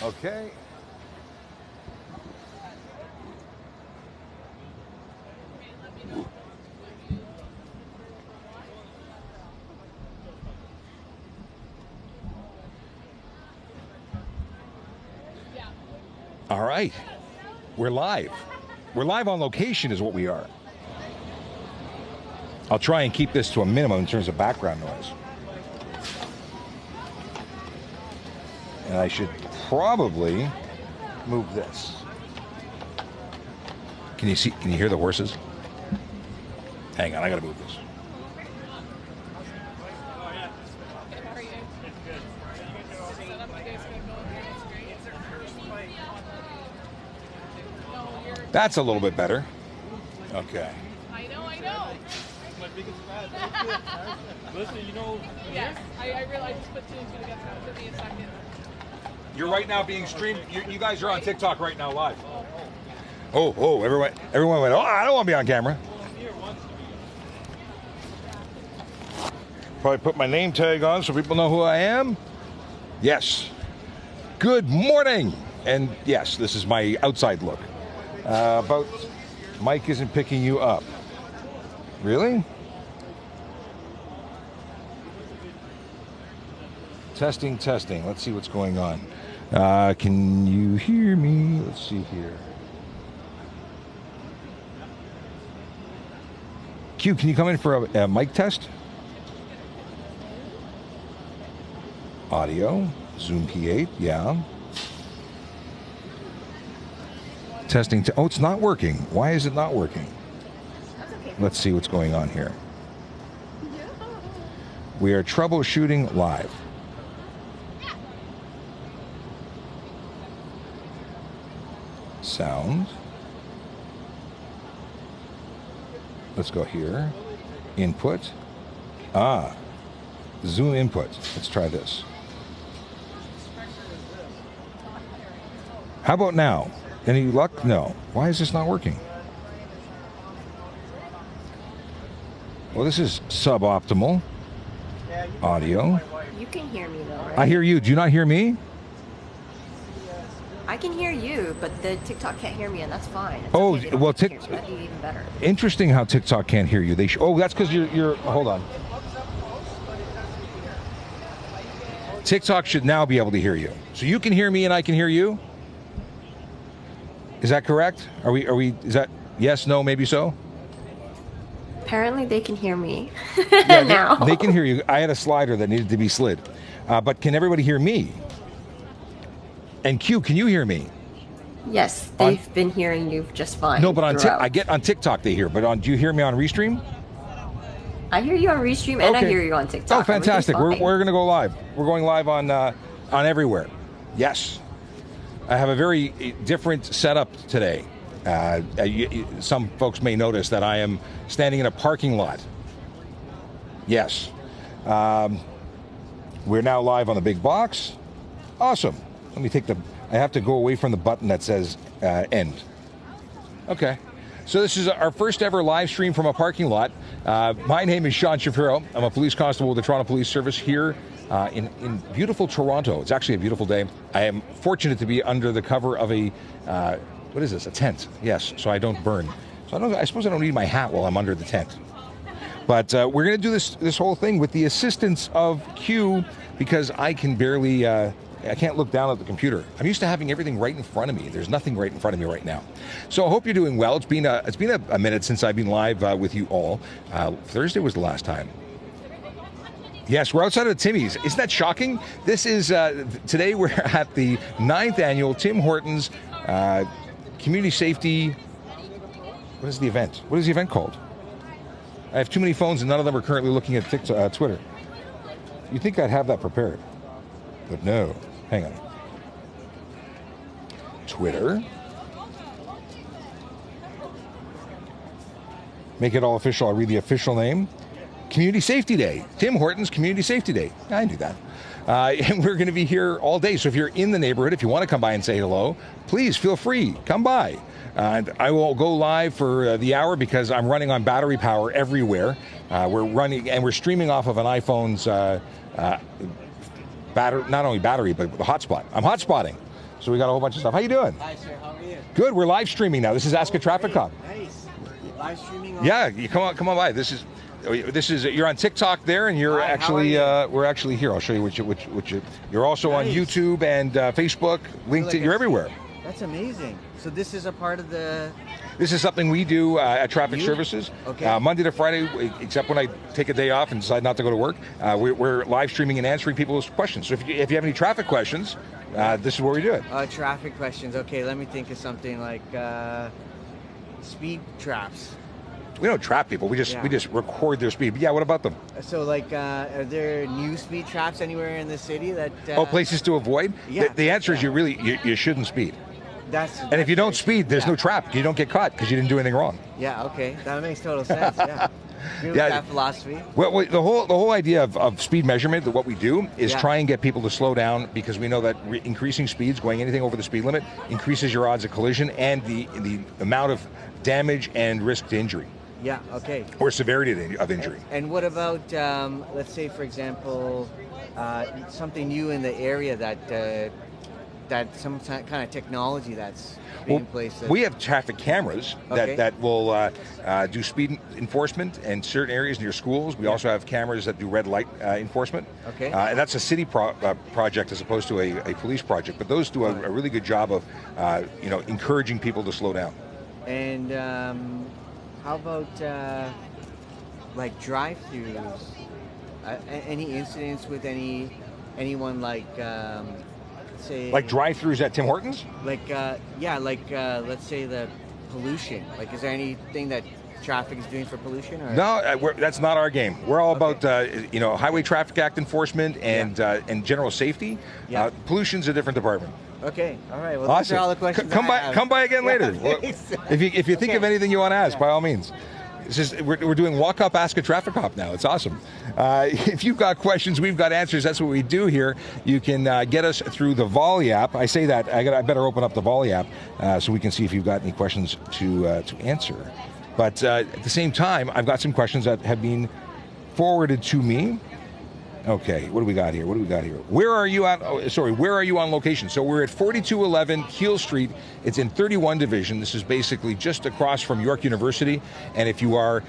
Okay. All right. We're live. We're live on location is what we are. I'll try and keep this to a minimum in terms of background noise. And I should probably move this. Can you hear the horses? Hang on, I gotta move this. That's a little bit better. Okay. I know. My biggest fan. Listen, you know. Yes, I realized I just put two and two together. It took me a second. You're right now being streamed. You guys are on TikTok right now live. Oh, everyone went, oh, I don't want to be on camera. Probably put my name tag on so people know who I am. Yes. Good morning. And yes, this is my outside look. About Mike isn't picking you up. Really? Testing. Let's see what's going on. Can you hear me? Let's see here. Q, can you come in for a mic test? Audio, Zoom P8, yeah. Testing. Oh, it's not working. Why is it not working? That's okay. Let's see what's going on here. We are troubleshooting live. Sound. Let's go here. Input. Zoom input. Let's try this. How about now? Any luck? No. Why is this not working? Well, this is suboptimal audio. You can hear me though, right? I hear you. Do you not hear me? I can hear you, but the TikTok can't hear me, and that's fine. It's Oh, okay, they don't well, hear me. That'd be even better. Interesting how TikTok can't hear you. Oh, that's because you're. Hold on. TikTok should now be able to hear you, so you can hear me and I can hear you. Is that correct? Are we? Is that yes? No? Maybe so. Apparently, they can hear me Yeah, now. they can hear you. I had a slider that needed to be slid, but can everybody hear me? And Q, can you hear me? Yes, they've been hearing you just fine. No, but on throughout. I get on TikTok they hear, but do you hear me on Restream? I hear you on Restream and I hear you on TikTok. Oh, fantastic! We're Everything's fine. going to go live. We're going live on everywhere. Yes, I have a very different setup today. Some folks may notice that I am standing in a parking lot. Yes, we're now live on the big box. Awesome. Let me take I have to go away from the button that says end. Okay. So this is our first ever live stream from a parking lot. My name is Sean Shapiro. I'm a police constable with the Toronto Police Service here in beautiful Toronto. It's actually a beautiful day. I am fortunate to be under the cover of a, what is this, a tent. Yes, so I don't burn. So I suppose I don't need my hat while I'm under the tent. But we're going to do this whole thing with the assistance of Q because I can barely... I can't look down at the computer. I'm used to having everything right in front of me. There's nothing right in front of me right now. So I hope you're doing well. It's been a minute since I've been live with you all. Thursday was the last time. Yes, we're outside of Timmy's. Isn't that shocking? This is, today we're at the 9th annual Tim Hortons Community Safety, what is the event? What is the event called? I have too many phones and none of them are currently looking at Twitter. You'd think I'd have that prepared, but no. Hang on. Twitter. Make it all official. I'll read the official name. Community Safety Day. Tim Hortons Community Safety Day. I knew that. And we're going to be here all day. So if you're in the neighborhood, if you want to come by and say hello, please feel free. Come by. And I will go live for the hour because I'm running on battery power everywhere. We're streaming off of an iPhone's not only battery, but the hotspot. I'm hotspotting. So we got a whole bunch of stuff. How you doing? Hi, sir. How are you? Good. We're live streaming now. This is Ask a Traffic Cop. Nice. Live streaming. Yeah, you come on by. This is you're on TikTok there, and you're Hi, how actually are we're actually here. I'll show you which you're also on Nice. YouTube and Facebook, LinkedIn. You're everywhere. That's amazing. So this is a part of the. This is something we do at Traffic You? Services, Okay. Monday to Friday, except when I take a day off and decide not to go to work. We're live streaming and answering people's questions. So if you have any traffic questions, this is where we do it. Traffic questions. Okay, let me think of something like speed traps. We don't trap people. We just record their speed. But yeah, what about them? So like, are there new speed traps anywhere in the city that? Places to avoid? Yeah. The answer is you shouldn't speed. That's And if you don't very- speed, there's no trap. You don't get caught because you didn't do anything wrong. Yeah. Okay, that makes total sense. Yeah. Agree with Yeah. that philosophy. Well, the whole idea of speed measurement, what we do is Yeah. try and get people to slow down, because we know that increasing speeds, going anything over the speed limit, increases your odds of collision and the amount of damage and risk to injury, Yeah. Okay. or severity of injury. And what about, let's say, for example, something new in the area that some kind of technology that's being placed? We have traffic cameras Okay. that will do speed enforcement in certain areas near schools. We also have cameras that do red light enforcement. Okay. And that's a city project as opposed to a police project. But those do a really good job of encouraging people to slow down. And how about like drive-throughs? Any incidents with anyone like say Like drive-throughs at Tim Hortons? like let's say the pollution. Like, is there anything that traffic is doing for pollution? Or? No, that's not our game. We're all about Highway Traffic Act enforcement and general safety. Yeah. Pollution's a different department. Okay. All right. Well, Awesome. those are all the questions. Come I by, have. come by again later. Yeah, Well, thanks. if you think of Okay. anything you want to ask, Yeah. by all means. It's just, we're doing walk up, ask a traffic cop now. It's awesome. If you've got questions, we've got answers. That's what we do here. You can get us through the Volley app. I say that I better open up the Volley app so we can see if you've got any questions to answer. But at the same time, I've got some questions that have been forwarded to me. Okay, what do we got here? Where are you at? Where are you on location? So we're at 4211 Keel Street. It's in 31 Division. This is basically just across from York University. And if you are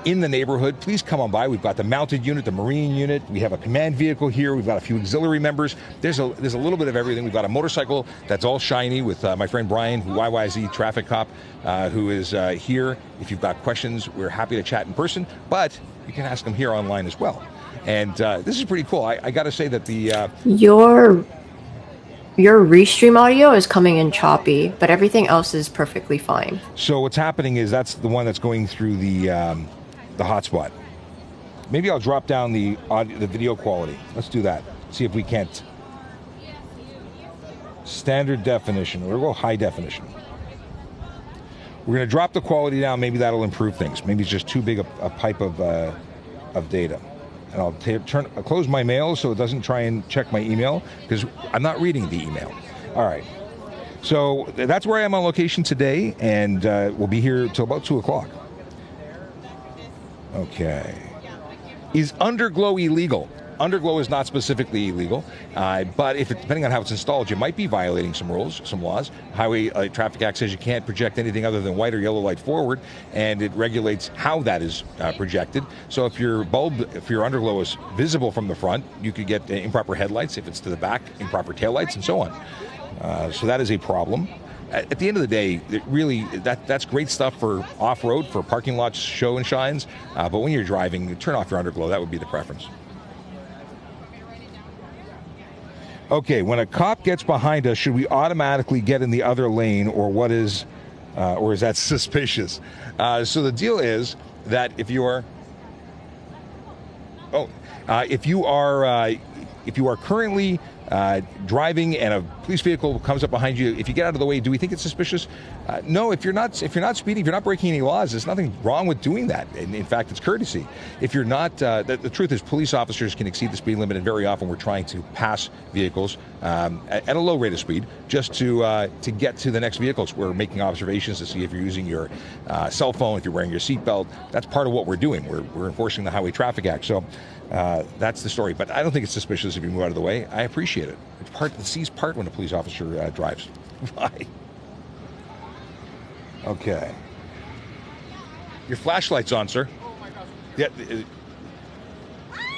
in the neighborhood, please come on by. We've got the mounted unit, the marine unit. We have a command vehicle here. We've got a few auxiliary members. There's a little bit of everything. We've got a motorcycle that's all shiny with my friend Brian, YYZ traffic cop, who is here. If you've got questions, we're happy to chat in person, but you can ask them here online as well. And this is pretty cool. I got to say that the Your restream audio is coming in choppy, but everything else is perfectly fine. so what's happening is that's the one that's going through the hotspot. Maybe I'll drop down the video quality. Let's do that. See if we can't. Standard definition. We'll go high definition. We're going to drop the quality down. Maybe that'll improve things. Maybe it's just too big a pipe of data. And I'll close my mail so it doesn't try and check my email, because I'm not reading the email. All right. So that's where I am on location today, and we'll be here till about 2 o'clock. Okay. Is underglow illegal? Underglow is not specifically illegal, but depending on how it's installed, you might be violating some rules, some laws. Highway Traffic Act says you can't project anything other than white or yellow light forward, and it regulates how that is projected. So if your underglow is visible from the front, you could get improper headlights. If it's to the back, improper taillights, and so on. So that is a problem. At the end of the day, that's great stuff for off-road, for parking lots, show and shines. But when you're driving, turn off your underglow. That would be the preference. Okay, when a cop gets behind us, should we automatically get in the other lane, or is that suspicious? So the deal is that if you are currently driving and a police vehicle comes up behind you, if you get out of the way, do we think it's suspicious? No, if you're not speeding, if you're not breaking any laws, there's nothing wrong with doing that. And in fact, it's courtesy. If you're not, the truth is police officers can exceed the speed limit, and very often we're trying to pass vehicles at a low rate of speed just to get to the next vehicles. We're making observations to see if you're using your cell phone, if you're wearing your seatbelt. That's part of what we're doing. We're enforcing the Highway Traffic Act. So that's the story. But I don't think it's suspicious if you move out of the way. I appreciate it. It's part the C's part when a police officer drives. Why? Okay. Your flashlight's on, sir. Yeah,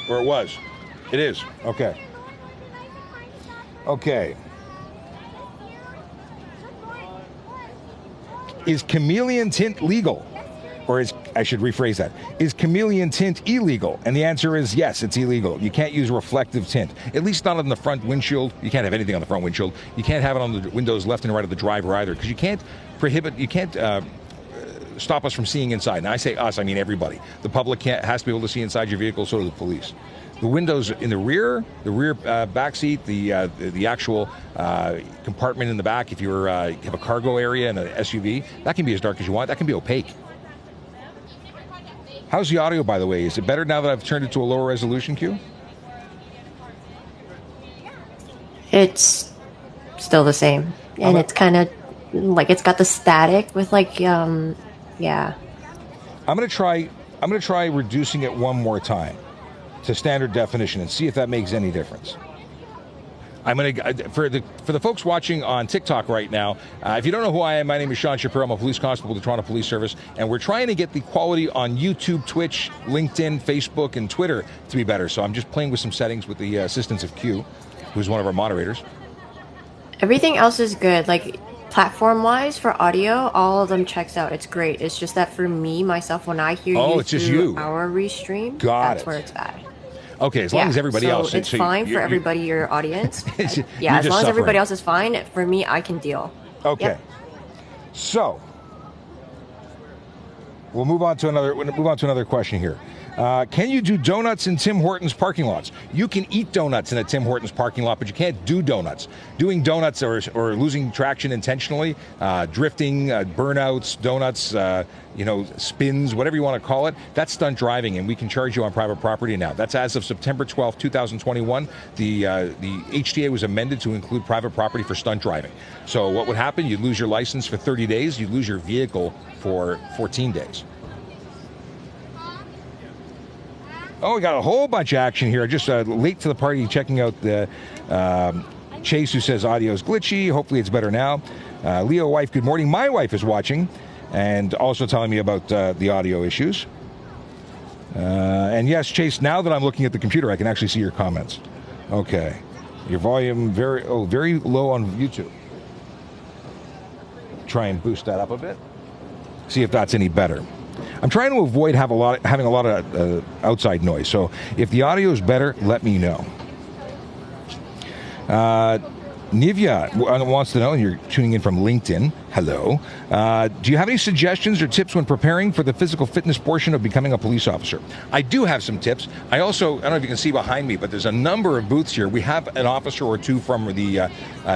or it was. It is. Okay. Okay. Is chameleon tint legal? Or I should rephrase that. Is chameleon tint illegal? And the answer is yes, it's illegal. You can't use reflective tint. At least not on the front windshield. You can't have anything on the front windshield. You can't have it on the windows left and right of the driver either, because you can't stop us from seeing inside. And I say us, I mean everybody. The public has to be able to see inside your vehicle, so do the police. The windows in the rear back seat, the actual compartment in the back, if you have a cargo area and an SUV, that can be as dark as you want. That can be opaque. How's the audio, by the way? Is it better now that I've turned it to a lower resolution, Q? It's still the same. And it's kind of like it's got the static with like, yeah. I'm gonna try reducing it one more time to standard definition and see if that makes any difference. I'm gonna for the folks watching on TikTok right now. If you don't know who I am, my name is Sean Shapiro. I'm a police constable with the Toronto Police Service, and we're trying to get the quality on YouTube, Twitch, LinkedIn, Facebook, and Twitter to be better. So I'm just playing with some settings with the assistance of Q, who's one of our moderators. Everything else is good. Like platform-wise for audio, all of them checks out. It's great. It's just that for me, myself, when I hear you it's just through you. our restream, that's where it's bad. Okay, as long as everybody else... It's fine for everybody, your audience. Yeah, as long as everybody else is fine, for me, I can deal. Okay. Yep. So, we'll move on to another question here. Can you do donuts in Tim Hortons parking lots? You can eat donuts in a Tim Hortons parking lot, but you can't do donuts. Doing donuts or losing traction intentionally, drifting, burnouts, donuts, spins, whatever you want to call it, that's stunt driving, and we can charge you on private property now. That's as of September 12th, 2021. The HTA was amended to include private property for stunt driving. So what would happen? You'd lose your license for 30 days. You'd lose your vehicle for 14 days. Oh, we got a whole bunch of action here. Just late to the party, checking out the Chase, who says audio is glitchy. Hopefully it's better now. Leo wife, good morning. My wife is watching and also telling me about the audio issues. And yes, Chase, now that I'm looking at the computer, I can actually see your comments. Okay. Your volume very low on YouTube. Try and boost that up a bit. See if that's any better. I'm trying to avoid having a lot of outside noise. So if the audio is better, let me know. Nivya wants to know, and you're tuning in from LinkedIn. Hello. Do you have any suggestions or tips when preparing for the physical fitness portion of becoming a police officer? I do have some tips. I don't know if you can see behind me, but there's a number of booths here. We have an officer or two from the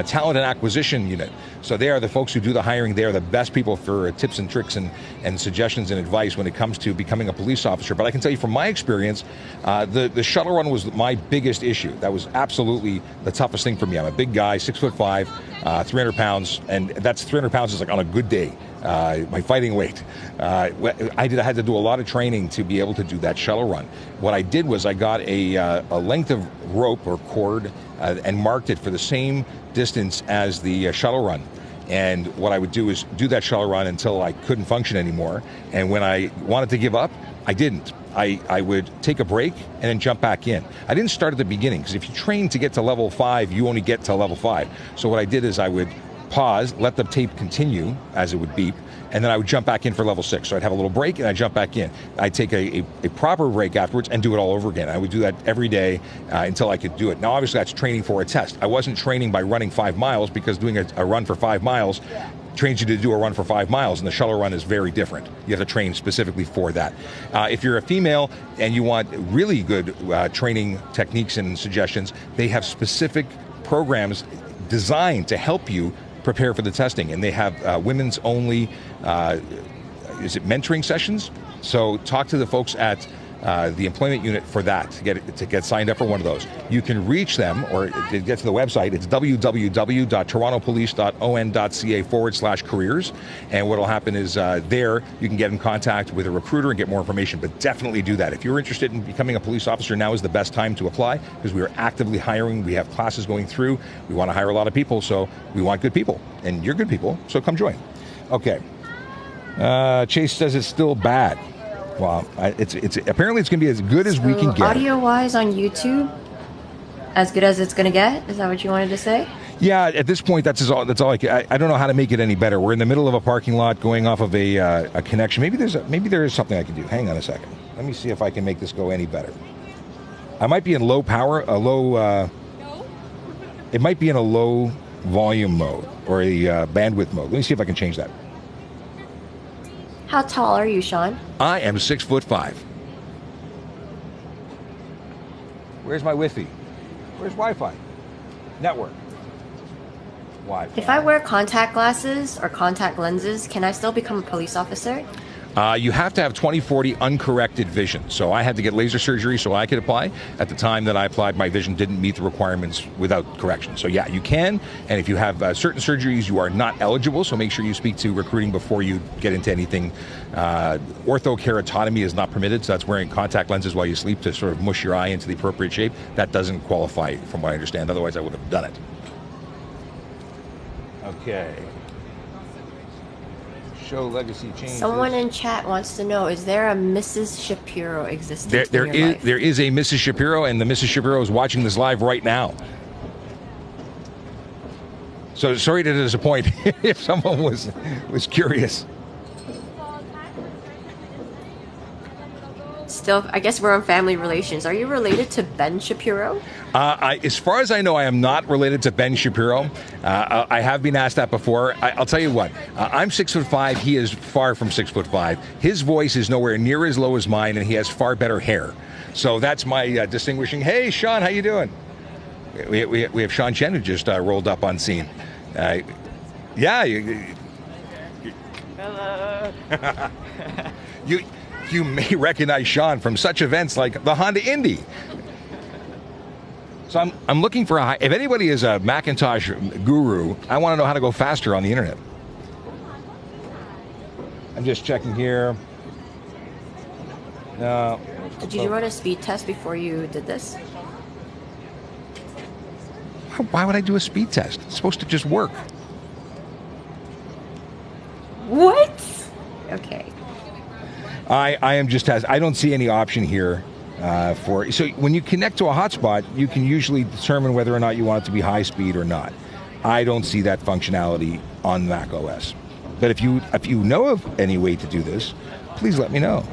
talent and acquisition unit. So they are the folks who do the hiring. They are the best people for tips and tricks and suggestions and advice when it comes to becoming a police officer. But I can tell you from my experience, the shuttle run was my biggest issue. That was absolutely the toughest thing for me. I'm a big guy, 6'5", 300 pounds, and that's 300 pounds is like on a good day. My fighting weight. I had to do a lot of training to be able to do that shuttle run. What I did was I got a length of rope or cord and marked it for the same distance as the shuttle run. And what I would do is do that shuttle run until I couldn't function anymore. And when I wanted to give up, I didn't. I would take a break and then jump back in. I didn't start at the beginning, because if you train to get to level 5, you only get to level 5. So what I did is I would pause, let the tape continue as it would beep, and then I would jump back in for level 6. So I'd have a little break and I'd jump back in. I'd take a proper break afterwards and do it all over again. I would do that every day until I could do it. Now obviously that's training for a test. I wasn't training by running 5 miles, because doing a run for 5 miles trains you to do a run for 5 miles, and the shuttle run is very different. You have to train specifically for that. If you're a female and you want really good training techniques and suggestions, they have specific programs designed to help you prepare for the testing, and they have women's only mentoring sessions. So talk to the folks at the employment unit for that, to get signed up for one of those. You can reach them, or to get to the website, it's www.torontopolice.on.ca/careers, and what will happen is there you can get in contact with a recruiter and get more information, but definitely do that. If you're interested in becoming a police officer, now is the best time to apply, because we are actively hiring, we have classes going through, we want to hire a lot of people, so we want good people, and you're good people, so come join. Okay. Chase says it's still bad. Well, it's apparently it's going to be as good as we can get. Audio-wise on YouTube, as good as it's going to get? Is that what you wanted to say? Yeah, at this point, that's all I don't know how to make it any better. We're in the middle of a parking lot going off of a connection. Maybe there is something I can do. Hang on a second. Let me see if I can make this go any better. I might be in low power, it might be in a low volume mode or a bandwidth mode. Let me see if I can change that. How tall are you, Sean? I am 6'5". Where's my Wi-Fi? Where's Wi-Fi? Network. Wi-Fi. If I wear contact glasses or contact lenses, can I still become a police officer? You have to have 20/40 uncorrected vision. So I had to get laser surgery so I could apply. At the time that I applied, my vision didn't meet the requirements without correction. So yeah, you can. And if you have certain surgeries, you are not eligible. So make sure you speak to recruiting before you get into anything. Orthokeratotomy is not permitted. So that's wearing contact lenses while you sleep to sort of mush your eye into the appropriate shape. That doesn't qualify from what I understand. Otherwise, I would have done it. Okay. Show legacy changes. Someone in chat wants to know, is there a Mrs. Shapiro existing there in your life? There is a Mrs. Shapiro, and the Mrs. Shapiro is watching this live right now. So sorry to disappoint if someone was curious. Still, I guess we're on family relations. Are you related to Ben Shapiro? As far as I know, I am not related to Ben Shapiro. I have been asked that before. I'll tell you what, I'm 6'5". He is far from 6'5". His voice is nowhere near as low as mine, and he has far better hair. So that's my distinguishing. Hey, Sean, how you doing? We have Sean Chen, who just rolled up on scene. Yeah. Hello. You may recognize Sean from such events like the Honda Indy. So I'm looking for if anybody is a Macintosh guru, I want to know how to go faster on the internet. I'm just checking here. No. Did you run a speed test before you did this? Why would I do a speed test? It's supposed to just work. What? Okay. I am just I don't see any option here so when you connect to a hotspot, you can usually determine whether or not you want it to be high speed or not. I don't see that functionality on Mac OS. But if you know of any way to do this, please let me know.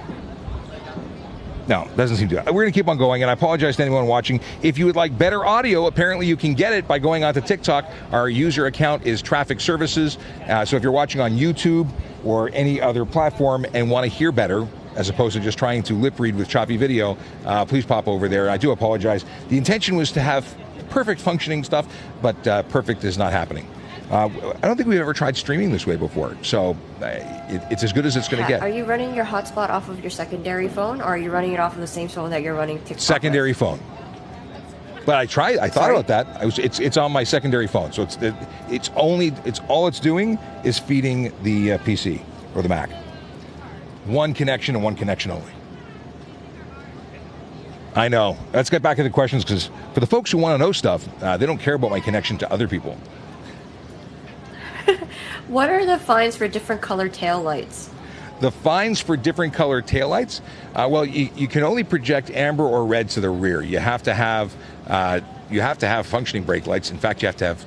No, doesn't seem to. We're going to keep on going, and I apologize to anyone watching. If you would like better audio, apparently you can get it by going onto TikTok. Our user account is Traffic Services. So if you're watching on YouTube or any other platform and want to hear better, as opposed to just trying to lip read with choppy video, please pop over there. I do apologize. The intention was to have perfect functioning stuff, but perfect is not happening. I don't think we've ever tried streaming this way before, so it's as good as it's going to get. Are you running your hotspot off of your secondary phone, or are you running it off of the same phone that you're running TikTok secondary with? Phone. But I thought about that. It's on my secondary phone, so all it's doing is feeding the PC or the Mac. One connection and one connection only. I know. Let's get back to the questions, because for the folks who want to know stuff, they don't care about my connection to other people. What are the fines for different color tail lights? The fines for different color taillights? Well, you can only project amber or red to the rear. You have to have functioning brake lights. In fact, you have to have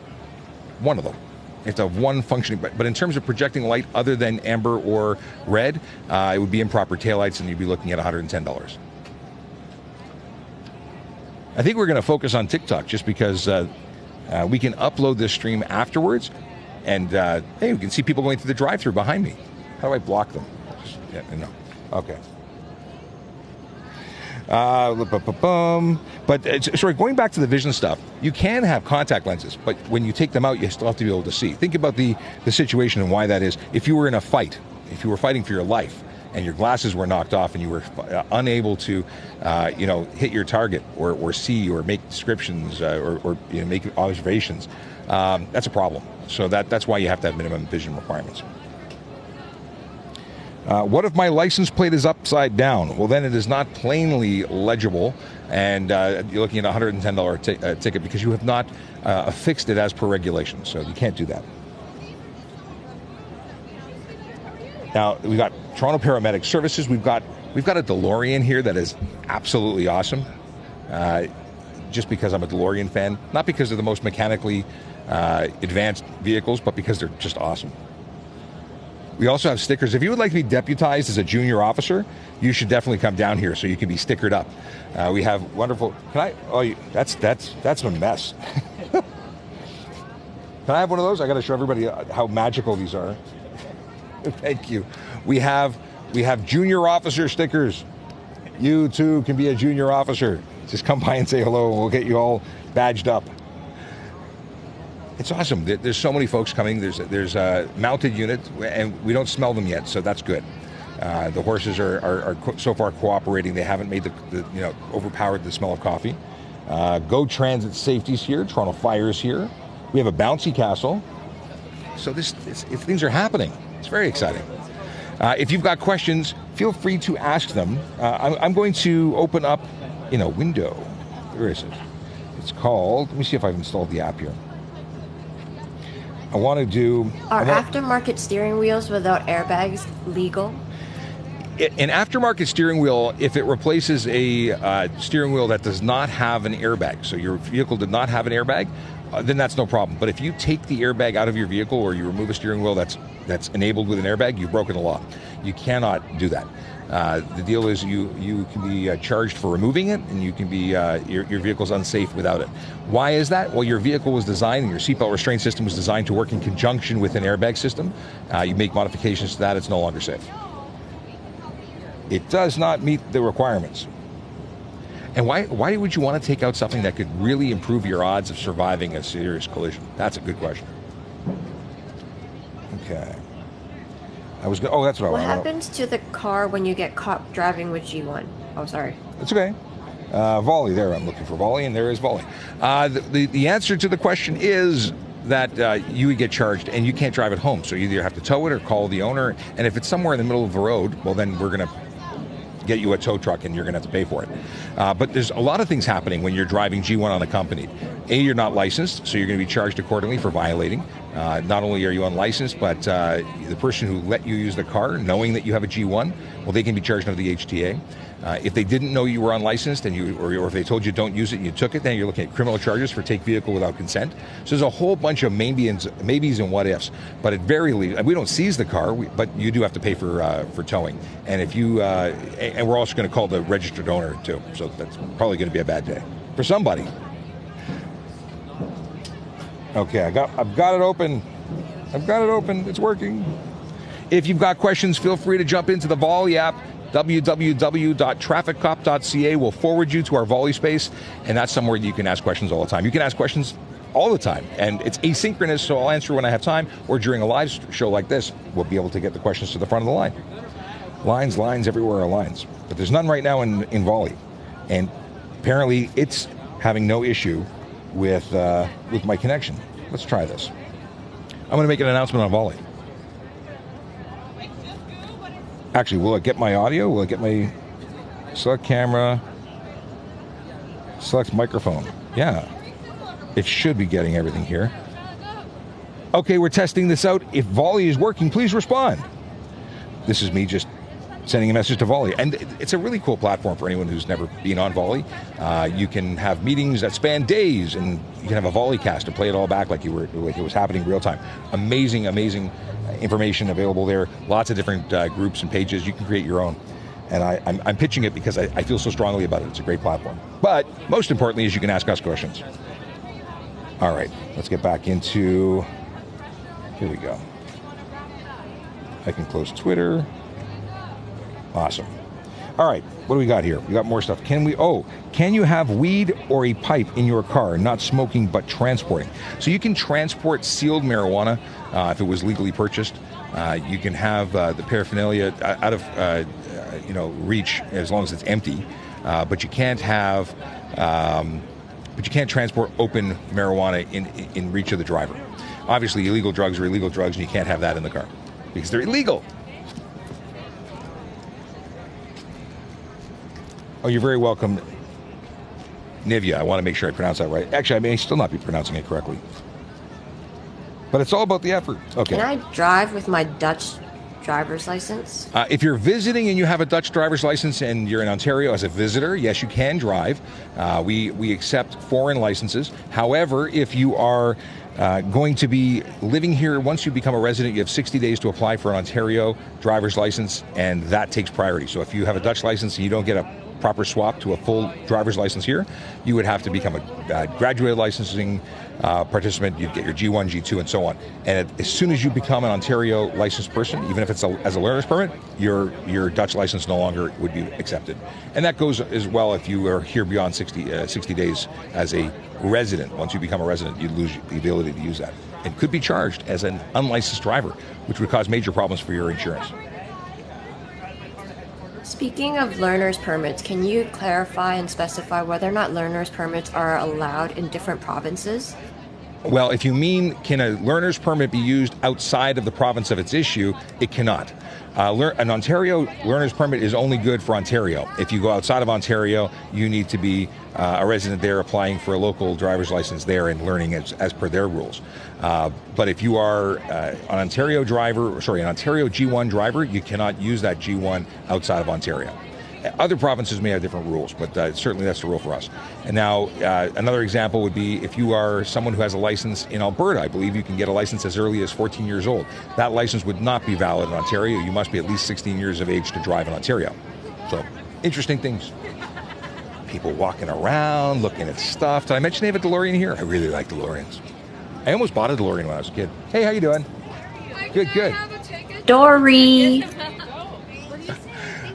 one of them. You have to have one functioning, but in terms of projecting light other than amber or red, it would be improper taillights, and you'd be looking at $110. I think we're going to focus on TikTok just because we can upload this stream afterwards, and hey, we can see people going through the drive-thru behind me. How do I block them? No. Okay. But sorry, going back to the vision stuff, you can have contact lenses, but when you take them out, you still have to be able to see. Think about the situation and why that is. If you were in a fight, if you were fighting for your life, and your glasses were knocked off and you were unable to, hit your target or see or make descriptions or make observations, that's a problem. So that's why you have to have minimum vision requirements. What if my license plate is upside down? Well, then it is not plainly legible, and you're looking at a $110 ticket because you have not affixed it as per regulation. So you can't do that. Now we've got Toronto Paramedic Services. We've got a DeLorean here that is absolutely awesome. Just because I'm a DeLorean fan, not because they're the most mechanically advanced vehicles, but because they're just awesome. We also have stickers. If you would like to be deputized as a junior officer, you should definitely come down here so you can be stickered up. We have wonderful. Can I? Oh, that's a mess. Can I have one of those? I got to show everybody how magical these are. Thank you. We have junior officer stickers. You too can be a junior officer. Just come by and say hello, and we'll get you all badged up. It's awesome. There's so many folks coming. There's a mounted unit, and we don't smell them yet, so that's good. The horses are so far cooperating. They haven't made the overpowered the smell of coffee. Go Transit Safety's here. Toronto Fire's here. We have a bouncy castle. So things are happening. It's very exciting. If you've got questions, feel free to ask them. I'm going to open up in a window. Where is it? It's called. Let me see if I've installed the app here. I want to do... Are aftermarket steering wheels without airbags legal? An aftermarket steering wheel, if it replaces a steering wheel that does not have an airbag, so your vehicle did not have an airbag, then that's no problem. But if you take the airbag out of your vehicle or you remove a steering wheel that's enabled with an airbag, you've broken the law. You cannot do that. The deal is you can be charged for removing it, and you can be your vehicle's unsafe without it. Why is that? Well, your vehicle was designed, and your seatbelt restraint system was designed to work in conjunction with an airbag system. You make modifications to that, it's no longer safe. It does not meet the requirements. And why would you want to take out something that could really improve your odds of surviving a serious collision? That's a good question. Okay. That's what I want. What happens to the car when you get caught driving with G1? Oh, sorry. It's okay. Volley, there. I'm looking for volley, and there is volley. The answer to the question is that you would get charged, and you can't drive it home. So you either have to tow it or call the owner. And if it's somewhere in the middle of the road, well, then we're going to get you a tow truck, and you're going to have to pay for it. But there's a lot of things happening when you're driving G1 unaccompanied. A, you're not licensed, so you're going to be charged accordingly for violating. Not only are you unlicensed, but the person who let you use the car, knowing that you have a G1, well, they can be charged under the HTA. If they didn't know you were unlicensed, or if they told you don't use it and you took it, then you're looking at criminal charges for take vehicle without consent. So there's a whole bunch of maybes and what ifs. But at very least, we don't seize the car, but you do have to pay for towing. And if you and we're also going to call the registered owner too. So that's probably going to be a bad day for somebody. Okay, I've got it open. It's working. If you've got questions, feel free to jump into the Volley app. www.trafficcop.ca will forward you to our Volley space, and that's somewhere you can ask questions all the time. You can ask questions all the time, and it's asynchronous, so I'll answer when I have time, or during a live show like this, we'll be able to get the questions to the front of the line. Lines, everywhere are lines. But there's none right now in Volley, and apparently it's having no issue with my connection. Let's try this. I'm going to make an announcement on Volley. Actually, will it get my audio? Will it get my select camera, select microphone? Yeah, it should be getting everything here. Okay, we're testing this out. If Volley is working, please respond. This is me just sending a message to Volley. And it's a really cool platform for anyone who's never been on Volley. You can have meetings that span days, and you can have a Volley cast and play it all back like it was happening real time. Amazing information available there. Lots of different groups and pages. You can create your own. And I'm pitching it because I feel so strongly about it. It's a great platform. But most importantly is you can ask us questions. All right, let's get back into, here we go. I can close Twitter. Awesome. All right, what do we got here? We got more stuff. Can you have weed or a pipe in your car, not smoking but transporting? So you can transport sealed marijuana if it was legally purchased. You can have the paraphernalia out of reach as long as it's empty, but you can't have. But you can't transport open marijuana in reach of the driver. Obviously, illegal drugs are illegal drugs, and you can't have that in the car because they're illegal. Oh, you're very welcome, Nivea. I want to make sure I pronounce that right. Actually, I may still not be pronouncing it correctly. But it's all about the effort. Okay. Can I drive with my Dutch driver's license? If you're visiting and you have a Dutch driver's license and you're in Ontario as a visitor, yes, you can drive. We accept foreign licenses. However, if you are going to be living here, once you become a resident, you have 60 days to apply for an Ontario driver's license, and that takes priority. So if you have a Dutch license and you don't get a proper swap to a full driver's license here, you would have to become a graduated licensing participant. You'd get your G1, G2, and so on. And as soon as you become an Ontario licensed person, even if it's as a learner's permit, your Dutch license no longer would be accepted. And that goes as well if you are here beyond 60 days as a resident. Once you become a resident, you lose the ability to use that. It could be charged as an unlicensed driver, which would cause major problems for your insurance. Speaking of learner's permits, can you clarify and specify whether or not learner's permits are allowed in different provinces? Well, if you mean, can a learner's permit be used outside of the province of its issue, it cannot. An Ontario learner's permit is only good for Ontario. If you go outside of Ontario, you need to be a resident there applying for a local driver's license there and learning as per their rules. But if you are an Ontario G1 driver, you cannot use that G1 outside of Ontario. Other provinces may have different rules, but certainly that's the rule for us. And now, another example would be if you are someone who has a license in Alberta. I believe you can get a license as early as 14 years old. That license would not be valid in Ontario. You must be at least 16 years of age to drive in Ontario. So, interesting things. People walking around, looking at stuff. Did I mention they have a DeLorean here? I really like DeLoreans. I almost bought a DeLorean when I was a kid. Hey, how you doing? Good. Dory!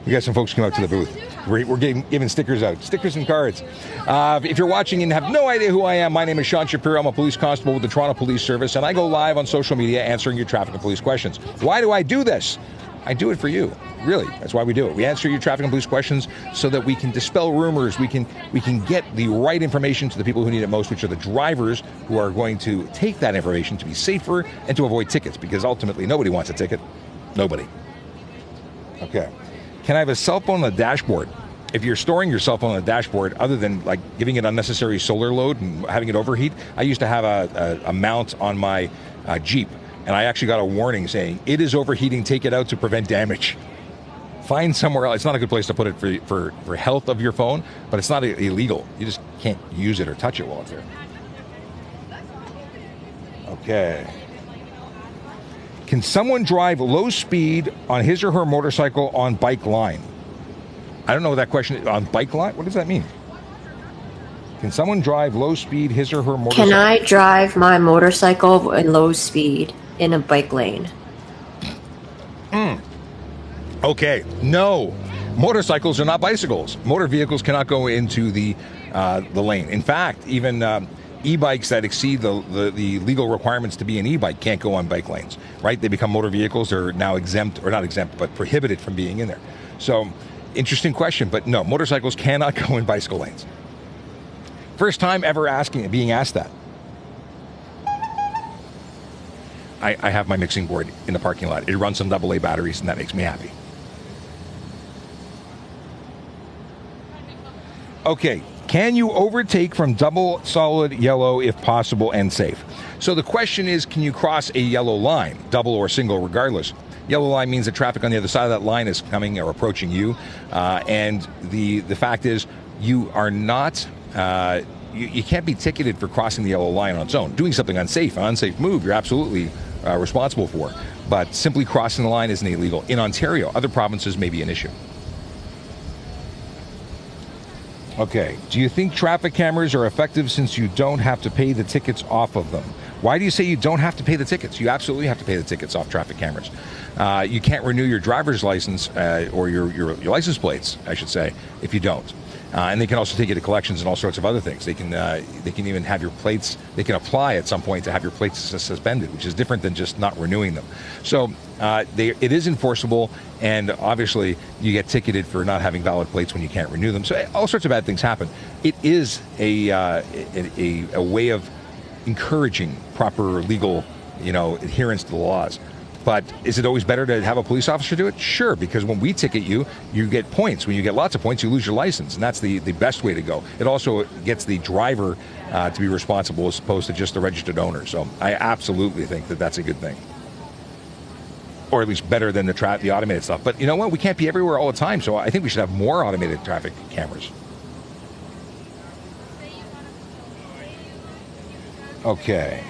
We got some folks come out to the booth. We're giving stickers out. Stickers and cards. If you're watching and have no idea who I am, my name is Sean Shapiro. I'm a police constable with the Toronto Police Service, and I go live on social media answering your traffic and police questions. Why do I do this? I do it for you. Really, that's why we do it. We answer your traffic and police questions so that we can dispel rumors. We can get the right information to the people who need it most, which are the drivers who are going to take that information to be safer and to avoid tickets, because ultimately nobody wants a ticket. Nobody. Okay. Can I have a cell phone on the dashboard? If you're storing your cell phone on the dashboard, other than like giving it unnecessary solar load and having it overheat, I used to have a mount on my Jeep, and I actually got a warning saying, it is overheating, take it out to prevent damage. Find somewhere else. It's not a good place to put it for health of your phone, but it's not illegal. You just can't use it or touch it while it's there. Okay. Can someone drive low speed on his or her motorcycle on bike line? I don't know what that question is. On bike line? What does that mean? Can someone drive low speed his or her motorcycle? Can I drive my motorcycle at low speed in a bike lane? Okay, no. Motorcycles are not bicycles. Motor vehicles cannot go into the lane. In fact, even e-bikes that exceed the legal requirements to be an e-bike can't go on bike lanes, right? They become motor vehicles. They're now exempt, or not exempt, but prohibited from being in there. So, interesting question, but no, motorcycles cannot go in bicycle lanes. First time ever being asked that. I have my mixing board in the parking lot. It runs some AA batteries, and that makes me happy. Okay, can you overtake from double solid yellow if possible and safe? So the question is, can you cross a yellow line, double or single, regardless? Yellow line means the traffic on the other side of that line is coming or approaching you, and the fact is, you are not. You can't be ticketed for crossing the yellow line on its own. Doing something unsafe, an unsafe move, you're absolutely responsible for. But simply crossing the line isn't illegal. In Ontario, other provinces may be an issue. Okay, do you think traffic cameras are effective since you don't have to pay the tickets off of them? Why do you say you don't have to pay the tickets? You absolutely have to pay the tickets off traffic cameras. You can't renew your driver's license or your license plates, I should say, if you don't. And they can also take you to collections and all sorts of other things. They can even have your plates. They can apply at some point to have your plates suspended, which is different than just not renewing them. So it is enforceable, and obviously you get ticketed for not having valid plates when you can't renew them. So all sorts of bad things happen. It is a way of encouraging proper legal, adherence to the laws. But is it always better to have a police officer do it? Sure, because when we ticket you, you get points. When you get lots of points, you lose your license, and that's the best way to go. It also gets the driver to be responsible as opposed to just the registered owner. So I absolutely think that that's a good thing. Or at least better than the automated stuff. But you know what? We can't be everywhere all the time, so I think we should have more automated traffic cameras. Okay.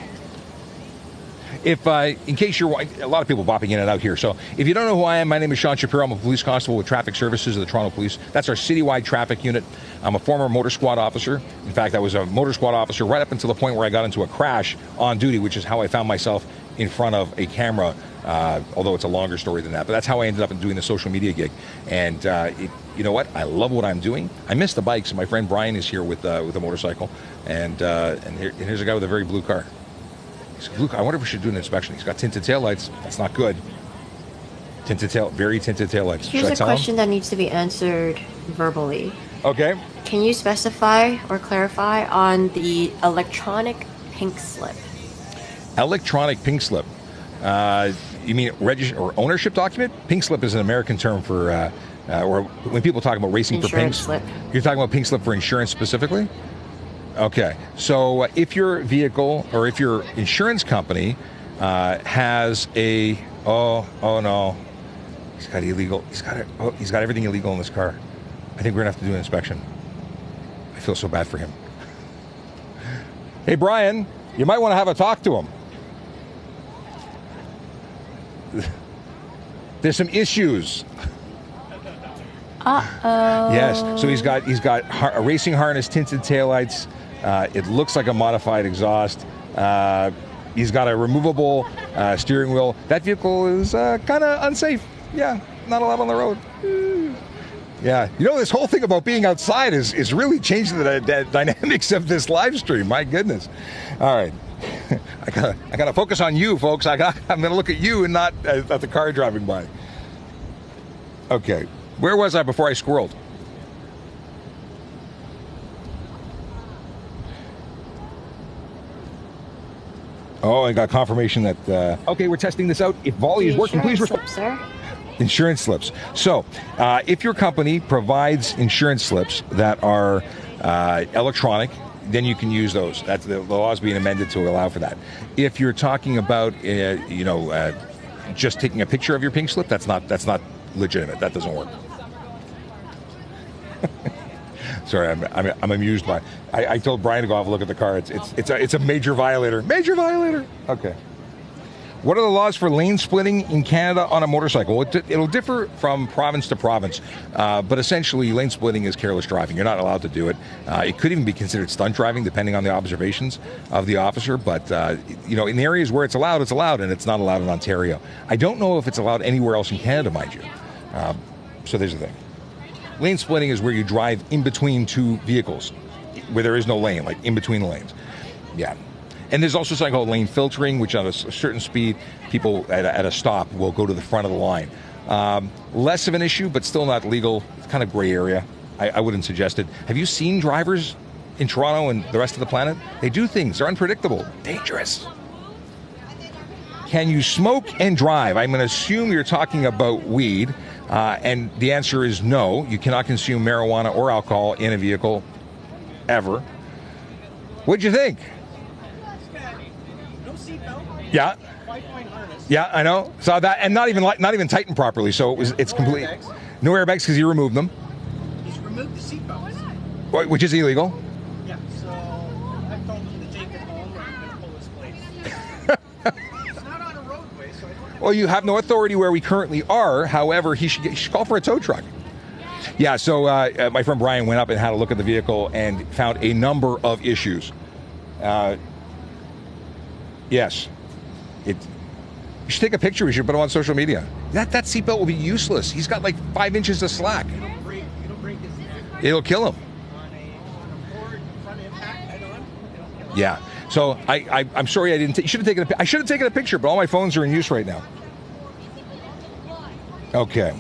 If, in case you're, a lot of people bopping in and out here, so if you don't know who I am, my name is Sean Shapiro. I'm a police constable with Traffic Services of the Toronto Police. That's our citywide traffic unit. I'm a former motor squad officer. In fact, I was a motor squad officer right up until the point where I got into a crash on duty, which is how I found myself in front of a camera, although it's a longer story than that. But that's how I ended up doing the social media gig. And you know what? I love what I'm doing. I miss the bikes. My friend Brian is here with a motorcycle, and here's a guy with a very blue car. Luke, I wonder if we should do an inspection. He's got tinted taillights. That's not good. Very tinted taillights. Here's a question that needs to be answered verbally. Okay. Can you specify or clarify on the electronic pink slip? Electronic pink slip. You mean or ownership document? Pink slip is an American term for, or when people talk about racing insurance for pinks. Slip. You're talking about pink slip for insurance specifically? Okay, so if your vehicle or if your insurance company has a oh no, he's got illegal. He's got everything illegal in this car. I think we're gonna have to do an inspection. I feel so bad for him. Hey Brian, you might want to have a talk to him. There's some issues. Uh-oh. Yes, so he's got a racing harness, tinted taillights. It looks like a modified exhaust. He's got a removable steering wheel. That vehicle is kind of unsafe. Yeah, not allowed on the road. Yeah, this whole thing about being outside is really changing the dynamics of this live stream. My goodness. All right, I gotta focus on you, folks. I'm gonna look at you and not at the car driving by. Okay. Where was I before I squirreled? Oh, I got confirmation that, okay, we're testing this out. If Volley is working, please respond. Sir? Insurance slips. So, if your company provides insurance slips that are electronic, then you can use those. That's the law is being amended to allow for that. If you're talking about, just taking a picture of your pink slip, that's not legitimate. That doesn't work. Sorry, I'm amused by. I told Brian to go have a look at the car. It's a major violator. Major violator. Okay. What are the laws for lane splitting in Canada on a motorcycle? It'll differ from province to province, but essentially lane splitting is careless driving. You're not allowed to do it. It could even be considered stunt driving, depending on the observations of the officer. But in the areas where it's allowed, and it's not allowed in Ontario. I don't know if it's allowed anywhere else in Canada, mind you. So there's the thing. Lane splitting is where you drive in between two vehicles, where there is no lane, like in between the lanes. Yeah. And there's also something called lane filtering, which at a certain speed, people at a stop will go to the front of the line. Less of an issue, but still not legal. It's kind of gray area. I wouldn't suggest it. Have you seen drivers in Toronto and the rest of the planet? They do things. They're unpredictable. Dangerous. Can you smoke and drive? I'm going to assume you're talking about weed. And the answer is no. You cannot consume marijuana or alcohol in a vehicle ever. What'd you think? No seatbelt. Yeah. 5-point harness. Yeah, I know. Saw that, and not even tightened properly. So it's complete. Airbags. No airbags because you removed them, He's removed the seatbelts. which is illegal. Yeah. So I told him to take it home, or I'm going to pull his plate. It's not on a roadway, so I don't have. Well, you have no authority where we currently are. However, he should call for a tow truck. Yeah, so my friend Brian went up and had a look at the vehicle and found a number of issues. Yes. You should take a picture. We should put it on social media. That seatbelt will be useless. He's got like 5 inches of slack. You don't break his neck. It'll kill him. Yeah. So I'm sorry I didn't. You should have taken. I should have taken a picture, but all my phones are in use right now. Okay.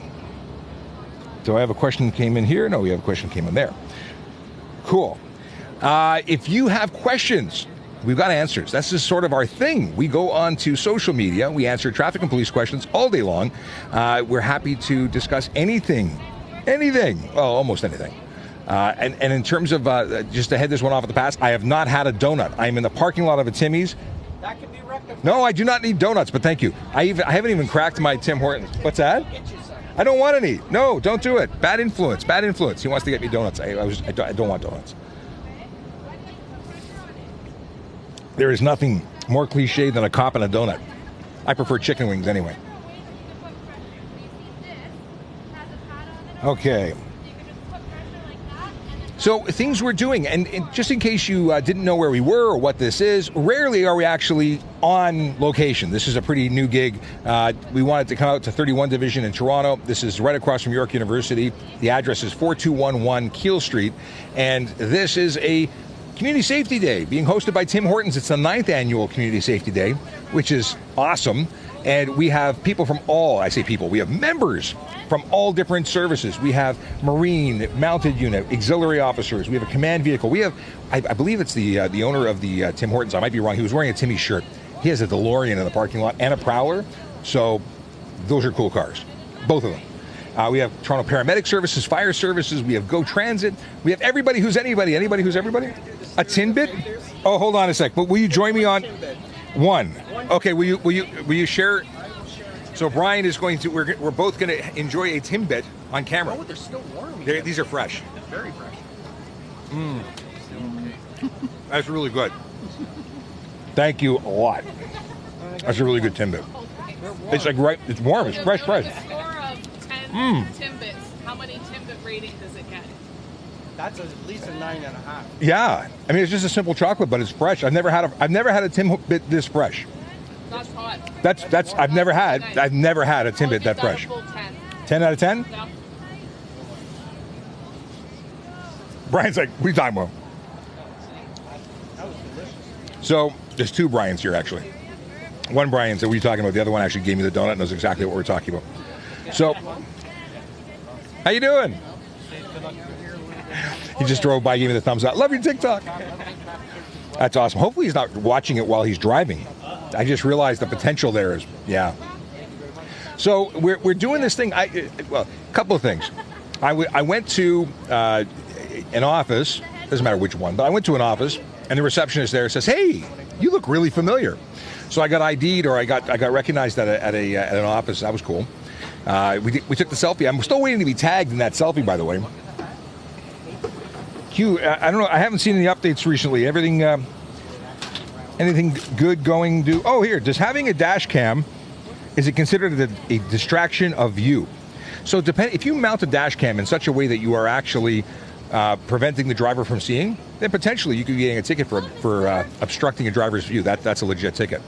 Do I have a question that came in here? No, we have a question that came in there. Cool. If you have questions, we've got answers. That's just sort of our thing. We go on to social media. We answer traffic and police questions all day long. We're happy to discuss anything. Well, almost anything. And in terms of, just to head this one off at the pass, I have not had a donut. I'm in the parking lot of a Timmy's. That can be rectified. No, I do not need donuts, but thank you. I haven't even cracked my Tim Hortons. What's that? I don't want any. No, don't do it. Bad influence. Bad influence. He wants to get me donuts. I don't want donuts. There is nothing more cliche than a cop and a donut. I prefer chicken wings anyway. Okay. So things we're doing, and just in case you didn't know where we were or what this is, rarely are we actually on location. This is a pretty new gig. We wanted to come out to 31 Division in Toronto. This is right across from York University. The address is 4211 Keele Street, and this is a Community Safety Day being hosted by Tim Hortons. It's the 9th annual Community Safety Day, which is awesome. And we have people from we have members from all different services. We have Marine, Mounted Unit, Auxiliary Officers. We have a command vehicle. We have, I believe it's the owner of the Tim Hortons. I might be wrong. He was wearing a Timmy shirt. He has a DeLorean in the parking lot and a Prowler. So those are cool cars, both of them. We have Toronto Paramedic Services, Fire Services. We have Go Transit. We have everybody who's anybody. Anybody who's everybody? A Tinbit? Oh, hold on a sec. But will you join me on one? Okay. Will you share? So Brian is going to. We're both going to enjoy a Timbit on camera. Oh, they're still warm. These are fresh. Very fresh. That's really good. Thank you a lot. That's a really good Timbit. It's like it's warm. It's fresh. Score of 10 Timbits. How many Timbit rating does it get? That's at least a 9.5. Yeah, I mean it's just a simple chocolate, but it's fresh. I've never had a Timbit this fresh. That's hot. That's I've never had a Timbit that fresh. 10 out of 10. Yeah. Brian's like, what are you talking about? So there's two Brians here actually. One Brian said, what are you talking about? The other one actually gave me the donut and knows exactly what we're talking about. So, how you doing? He just drove by, gave me the thumbs up. Love your TikTok. That's awesome. Hopefully he's not watching it while he's driving. I just realized the potential there is, yeah. So we're doing this thing. Well, a couple of things. I went to an office. Doesn't matter which one, but I went to an office, and the receptionist there says, "Hey, you look really familiar." So I got ID'd, or I got recognized at an office. That was cool. We took the selfie. I'm still waiting to be tagged in that selfie, by the way. Q, I don't know. I haven't seen any updates recently. Everything, anything good going? Oh, here. Does having a dash cam, is it considered a distraction of view? So if you mount a dash cam in such a way that you are actually preventing the driver from seeing, then potentially you could be getting a ticket for obstructing a driver's view. That's a legit ticket.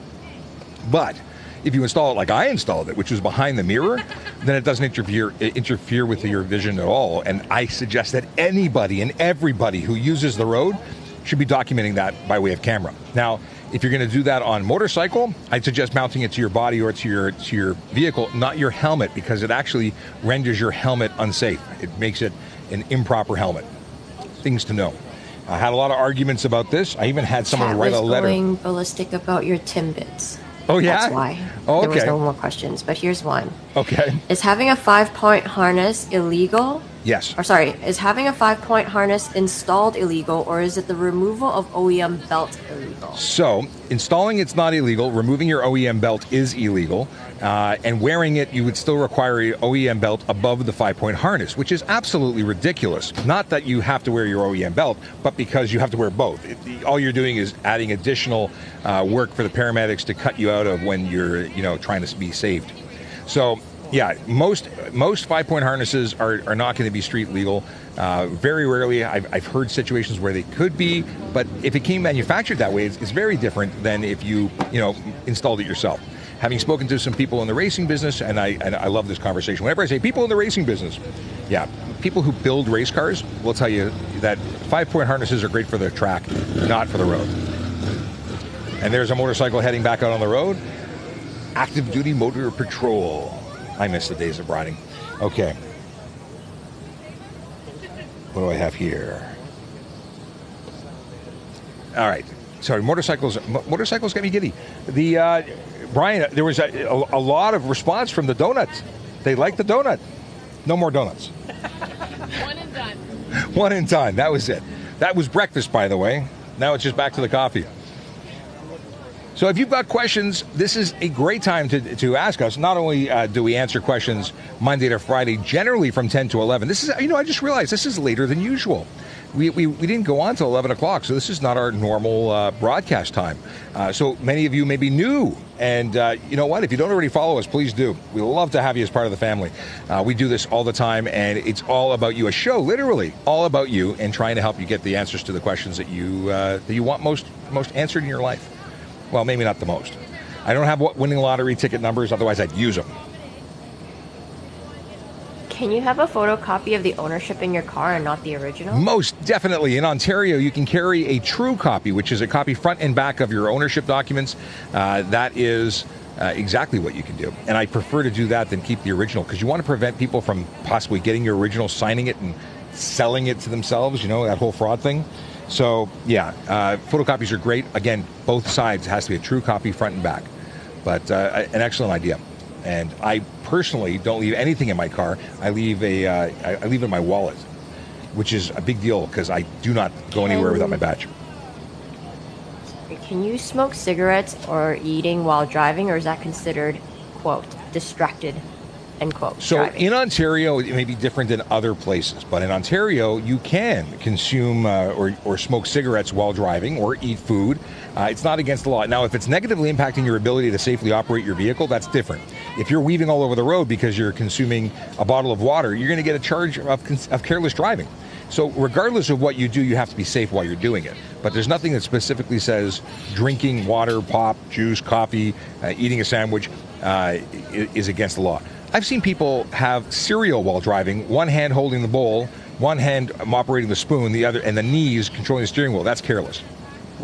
But if you install it like I installed it, which was behind the mirror, then it doesn't interfere with your vision at all. And I suggest that anybody and everybody who uses the road should be documenting that by way of camera. Now, if you're going to do that on motorcycle, I'd suggest mounting it to your body or to your vehicle, not your helmet, because it actually renders your helmet unsafe. It makes it an improper helmet. Things to know. I had a lot of arguments about this. I even had someone write a letter. Going ballistic about your Timbits. Oh, yeah? That's why. Oh, okay. There was no more questions, but here's one. Okay. Is having a 5-point harness illegal? Yes. Or sorry, is having a 5-point harness installed illegal, or is it the removal of OEM belt illegal? So, installing it's not illegal. Removing your OEM belt is illegal. And wearing it, you would still require an OEM belt above the 5-point harness, which is absolutely ridiculous. Not that you have to wear your OEM belt, but because you have to wear both. All you're doing is adding additional work for the paramedics to cut you out of when you're, trying to be saved. So, yeah, most 5-point harnesses are not going to be street legal. Very rarely, I've heard situations where they could be, but if it came manufactured that way, it's very different than if you installed it yourself. Having spoken to some people in the racing business, and I love this conversation. Whenever I say people in the racing business, yeah, people who build race cars will tell you that 5-point harnesses are great for the track, not for the road. And there's a motorcycle heading back out on the road. Active duty motor patrol. I miss the days of riding. Okay. What do I have here? All right. Sorry, motorcycles get me giddy. The Brian, there was a lot of response from the donuts. They like the donut. No more donuts. One and done. One and done. That was it. That was breakfast, by the way. Now it's just back to the coffee. So if you've got questions, this is a great time to ask us. Not only do we answer questions Monday to Friday, generally from 10 to 11. This is, I just realized this is later than usual. We didn't go on till 11 o'clock, so this is not our normal broadcast time. So many of you may be new, and you know what? If you don't already follow us, please do. We love to have you as part of the family. We do this all the time, and it's all about you. A show, literally, all about you, and trying to help you get the answers to the questions that you want most answered in your life. Well, maybe not the most. I don't have winning lottery ticket numbers, otherwise I'd use them. Can you have a photocopy of the ownership in your car and not the original? Most definitely. In Ontario, you can carry a true copy, which is a copy front and back of your ownership documents. That is exactly what you can do. And I prefer to do that than keep the original, because you want to prevent people from possibly getting your original, signing it, and selling it to themselves, that whole fraud thing. So, yeah, photocopies are great. Again, both sides. It has to be a true copy front and back. But an excellent idea. And I personally don't leave anything in my car. I leave I leave it in my wallet, which is a big deal because I do not go anywhere without my badge. Can you smoke cigarettes or eating while driving, or is that considered, quote, distracted, end quote, So driving? in Ontario, it may be different than other places, but in Ontario, you can consume or smoke cigarettes while driving or eat food. It's not against the law. Now, if it's negatively impacting your ability to safely operate your vehicle, that's different. If you're weaving all over the road because you're consuming a bottle of water, you're going to get a charge of careless driving. So regardless of what you do, you have to be safe while you're doing it. But there's nothing that specifically says drinking water, pop, juice, coffee, eating a sandwich is against the law. I've seen people have cereal while driving, one hand holding the bowl, one hand operating the spoon, the other, and the knees controlling the steering wheel. That's careless.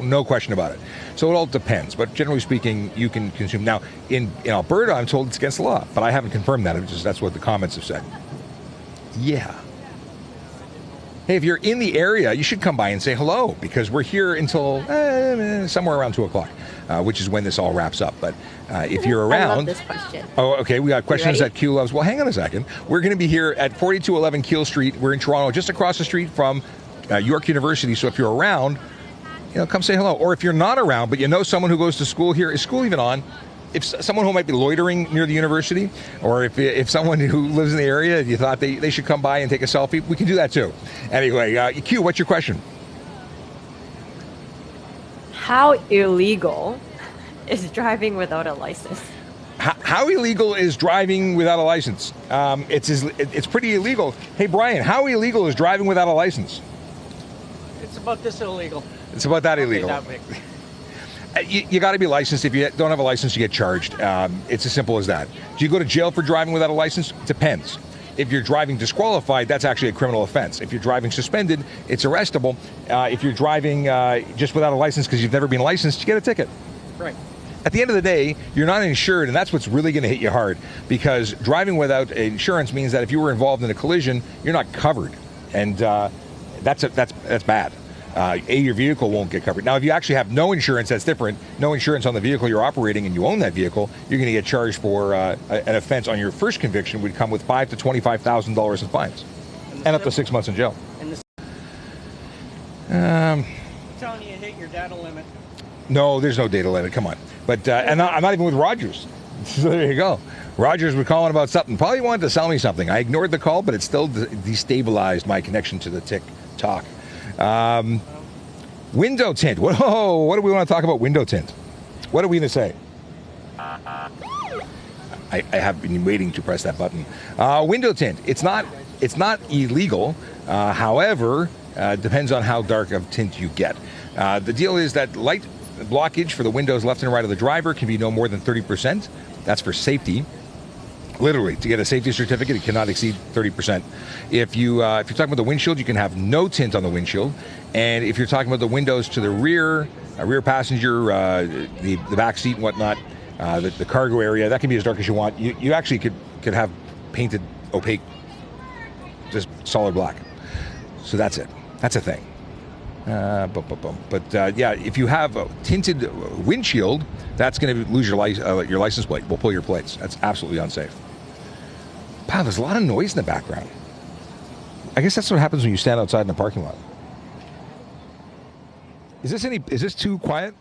No question about it. So it all depends. But generally speaking, you can consume. Now, in Alberta, I'm told it's against the law, but I haven't confirmed that. That's what the comments have said. Yeah. Hey, if you're in the area, you should come by and say hello, because we're here until somewhere around 2 o'clock, which is when this all wraps up. But if you're around... I love this question. Oh, okay. We got questions that Q loves. Well, hang on a second. We're going to be here at 4211 Keele Street. We're in Toronto, just across the street from York University. So if you're around, come say hello. Or if you're not around, but you know someone who goes to school here, is school even on? If someone who might be loitering near the university, or if someone who lives in the area, you thought they should come by and take a selfie, we can do that too. Anyway, Q, what's your question? How illegal is driving without a license? How illegal is driving without a license? It's pretty illegal. Hey, Brian, how illegal is driving without a license? It's about this illegal. It's about that illegal. That way. You got to be licensed. If you don't have a license, you get charged. It's as simple as that. Do you go to jail for driving without a license? Depends. If you're driving disqualified, that's actually a criminal offense. If you're driving suspended, it's arrestable. If you're driving just without a license because you've never been licensed, you get a ticket. Right. At the end of the day, you're not insured, and that's what's really going to hit you hard, because driving without insurance means that if you were involved in a collision, you're not covered, and that's bad. Your vehicle won't get covered. Now, if you actually have no insurance, that's different. No insurance on the vehicle you're operating and you own that vehicle, you're going to get charged for an offense on your first conviction would come with $5,000 to $25,000 in fines and up to 6 months in jail. Telling you hit your data limit. No, there's no data limit. Come on. But and I'm not even with Rogers. So there you go. Rogers was calling about something. Probably wanted to sell me something. I ignored the call, but it still destabilized my connection to the Tick Tock. Window tint. Whoa, what do we want to talk about window tint? What are we going to say? I have been waiting to press that button. Window tint. It's not illegal. However, depends on how dark of tint you get. The deal is that light blockage for the windows left and right of the driver can be no more than 30%. That's for safety. Literally, to get a safety certificate, it cannot exceed 30%. If you're talking about the windshield, you can have no tint on the windshield. And if you're talking about the windows to the rear, rear passenger, the back seat and whatnot, the cargo area, that can be as dark as you want. You actually could have painted opaque, just solid black. So that's it. That's a thing. But yeah, if you have a tinted windshield, that's going to lose your license plate. We'll pull your plates. That's absolutely unsafe. Wow, there's a lot of noise in the background. I guess that's what happens when you stand outside in the parking lot. Is this too quiet?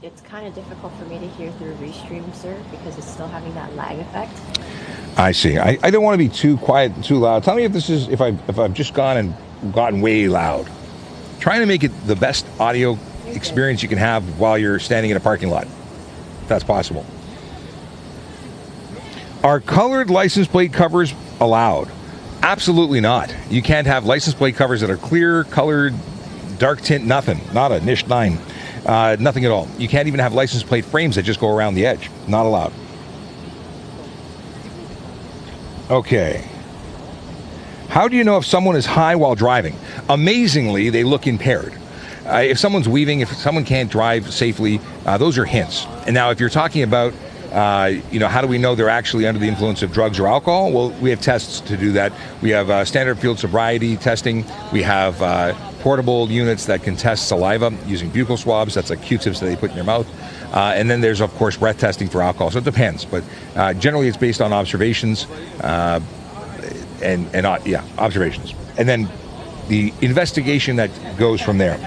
It's kind of difficult for me to hear through Restream, sir, because it's still having that lag effect. I see. I don't want to be too quiet and too loud. Tell me if I've just gotten way loud. Trying to make it the best audio experience you can have while you're standing in a parking lot, if that's possible. Are colored license plate covers allowed? Absolutely not. You can't have license plate covers that are clear, colored, dark tint, nothing. Not a niche 9. Nothing at all. You can't even have license plate frames that just go around the edge. Not allowed. Okay. How do you know if someone is high while driving? Amazingly, they look impaired. If someone's weaving, if someone can't drive safely, those are hints. And now if you're talking about how do we know they're actually under the influence of drugs or alcohol? Well, we have tests to do that. We have standard field sobriety testing. We have portable units that can test saliva using buccal swabs. That's like Q-tips that they put in your mouth. And then there's, of course, breath testing for alcohol. So it depends. But generally, it's based on observations observations. And then the investigation that goes from there.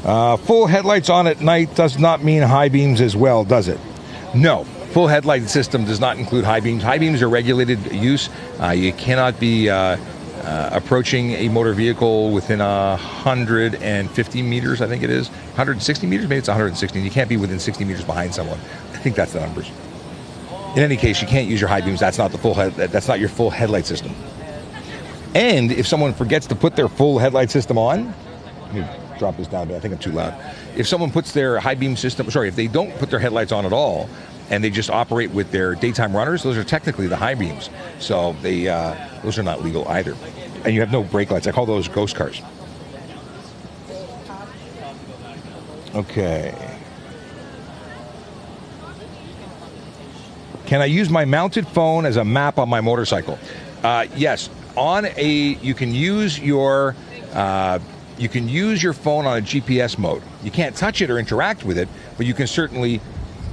Full headlights on at night does not mean high beams as well, does it? No. Full headlight system does not include high beams. High beams are regulated use. You cannot be approaching a motor vehicle within 150 meters, I think it is. 160 meters? Maybe it's 160. You can't be within 60 meters behind someone. I think that's the numbers. In any case, you can't use your high beams. That's not that's not your full headlight system. And if someone forgets to put their full headlight system on, let me drop this down, but I think I'm too loud. If someone puts their high beam system, if they don't put their headlights on at all, and they just operate with their daytime runners, those are technically the high beams. So those are not legal either. And you have no brake lights. I call those ghost cars. Okay. Can I use my mounted phone as a map on my motorcycle? Yes. You can use your phone on a GPS mode. You can't touch it or interact with it, but you can certainly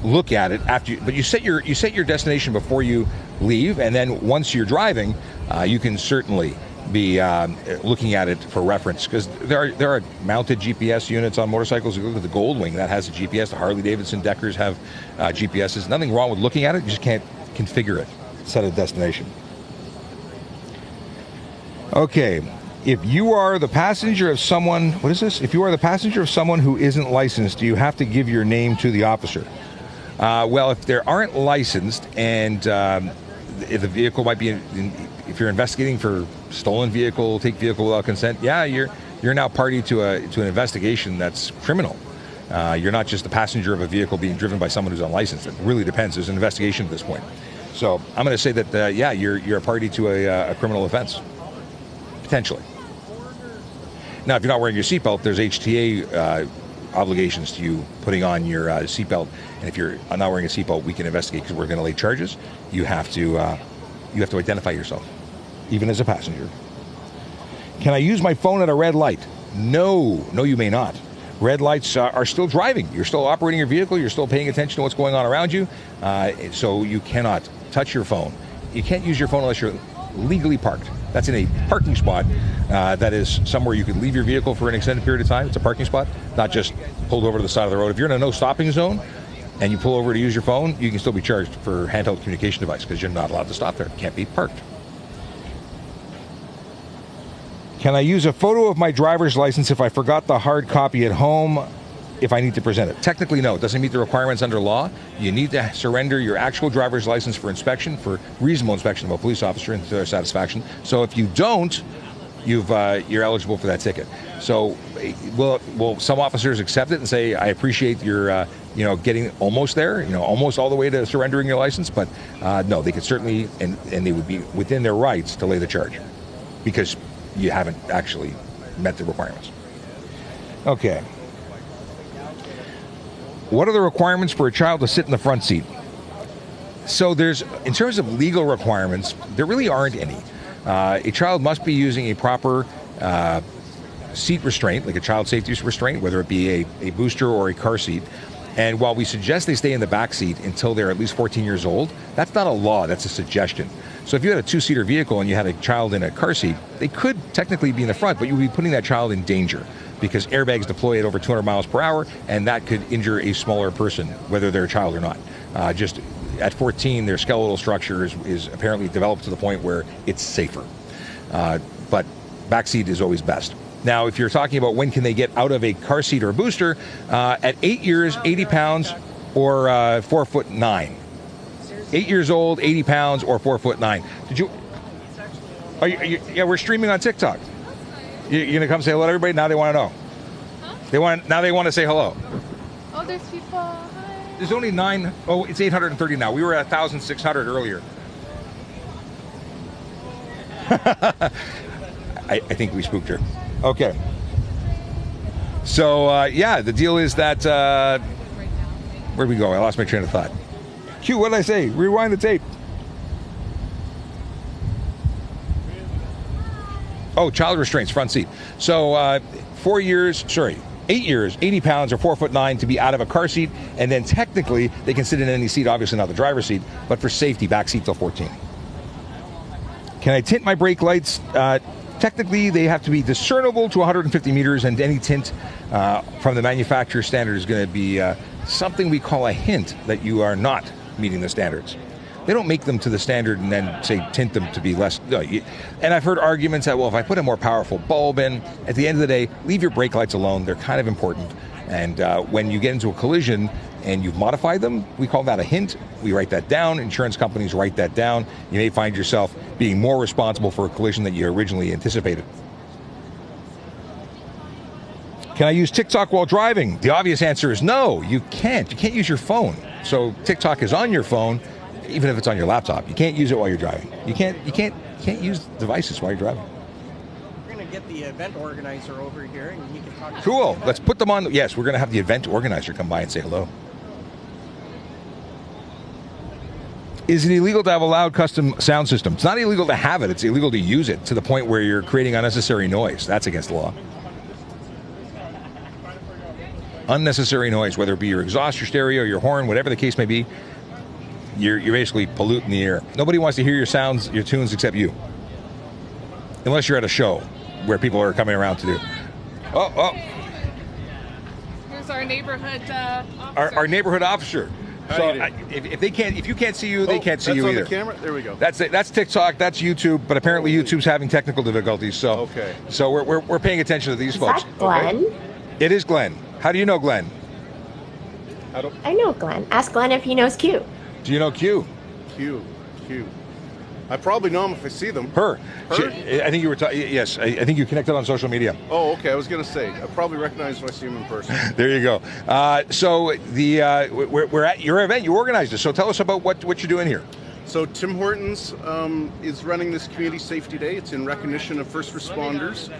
look at it after. But you set your destination before you leave, and then once you're driving, you can certainly be looking at it for reference, because there are mounted GPS units on motorcycles. You look at the Goldwing, that has a GPS. The Harley Davidson Deckers have GPSs. Nothing wrong with looking at it. You just can't configure it. Set a destination. Okay. If you are the passenger of someone, what is this? If you are the passenger of someone who isn't licensed, do you have to give your name to the officer? Well, if they aren't licensed, and if the vehicle might be, if you're investigating for stolen vehicle, take vehicle without consent, yeah, you're now party to an investigation that's criminal. You're not just the passenger of a vehicle being driven by someone who's unlicensed. It really depends. There's an investigation at this point. So I'm going to say that you're a party to a criminal offense. Potentially. Now, if you're not wearing your seatbelt, there's HTA obligations to you putting on your seatbelt. And if you're not wearing a seatbelt, we can investigate, because we're going to lay charges. You have to identify yourself, even as a passenger. Can I use my phone at a red light? No, you may not. Red lights are still driving. You're still operating your vehicle. You're still paying attention to what's going on around you. So you cannot touch your phone. You can't use your phone unless you're legally parked. That's in a parking spot that is somewhere you could leave your vehicle for an extended period of time. It's a parking spot, not just pulled over to the side of the road. If you're in a no stopping zone and you pull over to use your phone, you can still be charged for handheld communication device, because you're not allowed to stop there. It can't be parked. Can I use a photo of my driver's license if I forgot the hard copy at home if I need to present it? Technically, no. It doesn't meet the requirements under law. You need to surrender your actual driver's license for inspection, for reasonable inspection of a police officer and to their satisfaction. So if you don't, you're eligible for that ticket. So will some officers accept it and say, I appreciate your getting almost there, almost all the way to surrendering your license, but no, they could certainly, and they would be within their rights to lay the charge because you haven't actually met the requirements. Okay. What are the requirements for a child to sit in the front seat? So in terms of legal requirements, there really aren't any. A child must be using a proper seat restraint, like a child safety restraint, whether it be a booster or a car seat. And while we suggest they stay in the back seat until they're at least 14 years old, that's not a law, that's a suggestion. So if you had a two-seater vehicle and you had a child in a car seat, they could technically be in the front, but you would be putting that child in danger because airbags deploy at over 200 miles per hour, and that could injure a smaller person, whether they're a child or not. Just at 14, their skeletal structure is apparently developed to the point where it's safer. But backseat is always best. Now, if you're talking about when can they get out of a car seat or a booster, at 8 years, 80 pounds, or 4'9". 8 years old, 80 pounds, or 4'9". Did you? Yeah, we're streaming on TikTok. You're gonna come say hello to everybody? Now they want to know. Huh? Now they want to say hello. Oh, there's people. Hi. There's only 9. Oh, it's 830 now. We were at 1,600 earlier. I think we spooked her. Okay. So, yeah, the deal is that... where'd we go? I lost my train of thought. Q, what did I say? Rewind the tape. Oh, child restraints, front seat. So, 8 years, 80 pounds, or 4'9" to be out of a car seat, and then technically they can sit in any seat, obviously not the driver's seat, but for safety, back seat till 14. Can I tint my brake lights? Technically, they have to be discernible to 150 meters, and any tint from the manufacturer standard is going to be something we call a hint that you are not meeting the standards. They don't make them to the standard and then say tint them to be less. No, and I've heard arguments that, well, if I put a more powerful bulb in, at the end of the day, leave your brake lights alone. They're kind of important. And when you get into a collision and you've modified them, we call that a hint. We write that down. Insurance companies write that down. You may find yourself being more responsible for a collision than you originally anticipated. Can I use TikTok while driving? The obvious answer is no, you can't. You can't use your phone. So TikTok is on your phone, even if it's on your laptop. You can't use it while you're driving. You can't use devices while you're driving. We're going to get the event organizer over here, and he can talk. Cool. Let's put them on. Yes, we're going to have the event organizer come by and say hello. Is it illegal to have a loud custom sound system? It's not illegal to have it. It's illegal to use it to the point where you're creating unnecessary noise. That's against the law. Unnecessary noise, whether it be your exhaust, your stereo, your horn, whatever the case may be, you're basically polluting the air. Nobody wants to hear your sounds, your tunes, except you. Unless you're at a show where people are coming around to do. Oh. Here's our neighborhood officer. Our neighborhood officer. So if you can't see you, they can't see you either. That's on the camera? There we go. That's TikTok, that's YouTube, but apparently YouTube's having technical difficulties. So okay. So we're paying attention to these folks. Is that Glenn? Okay? It is Glenn. How do you know Glenn? I know Glenn. Ask Glenn if he knows Q. Do you know Q? Q. I probably know them if I see them. Her. I think you were yes, I think you connected on social media. Oh, okay. I was going to say, I probably recognize if I see them in person. There you go. So we're at your event. You organized it. So tell us about what you're doing here. So Tim Hortons is running this Community Safety Day. It's in recognition of first responders.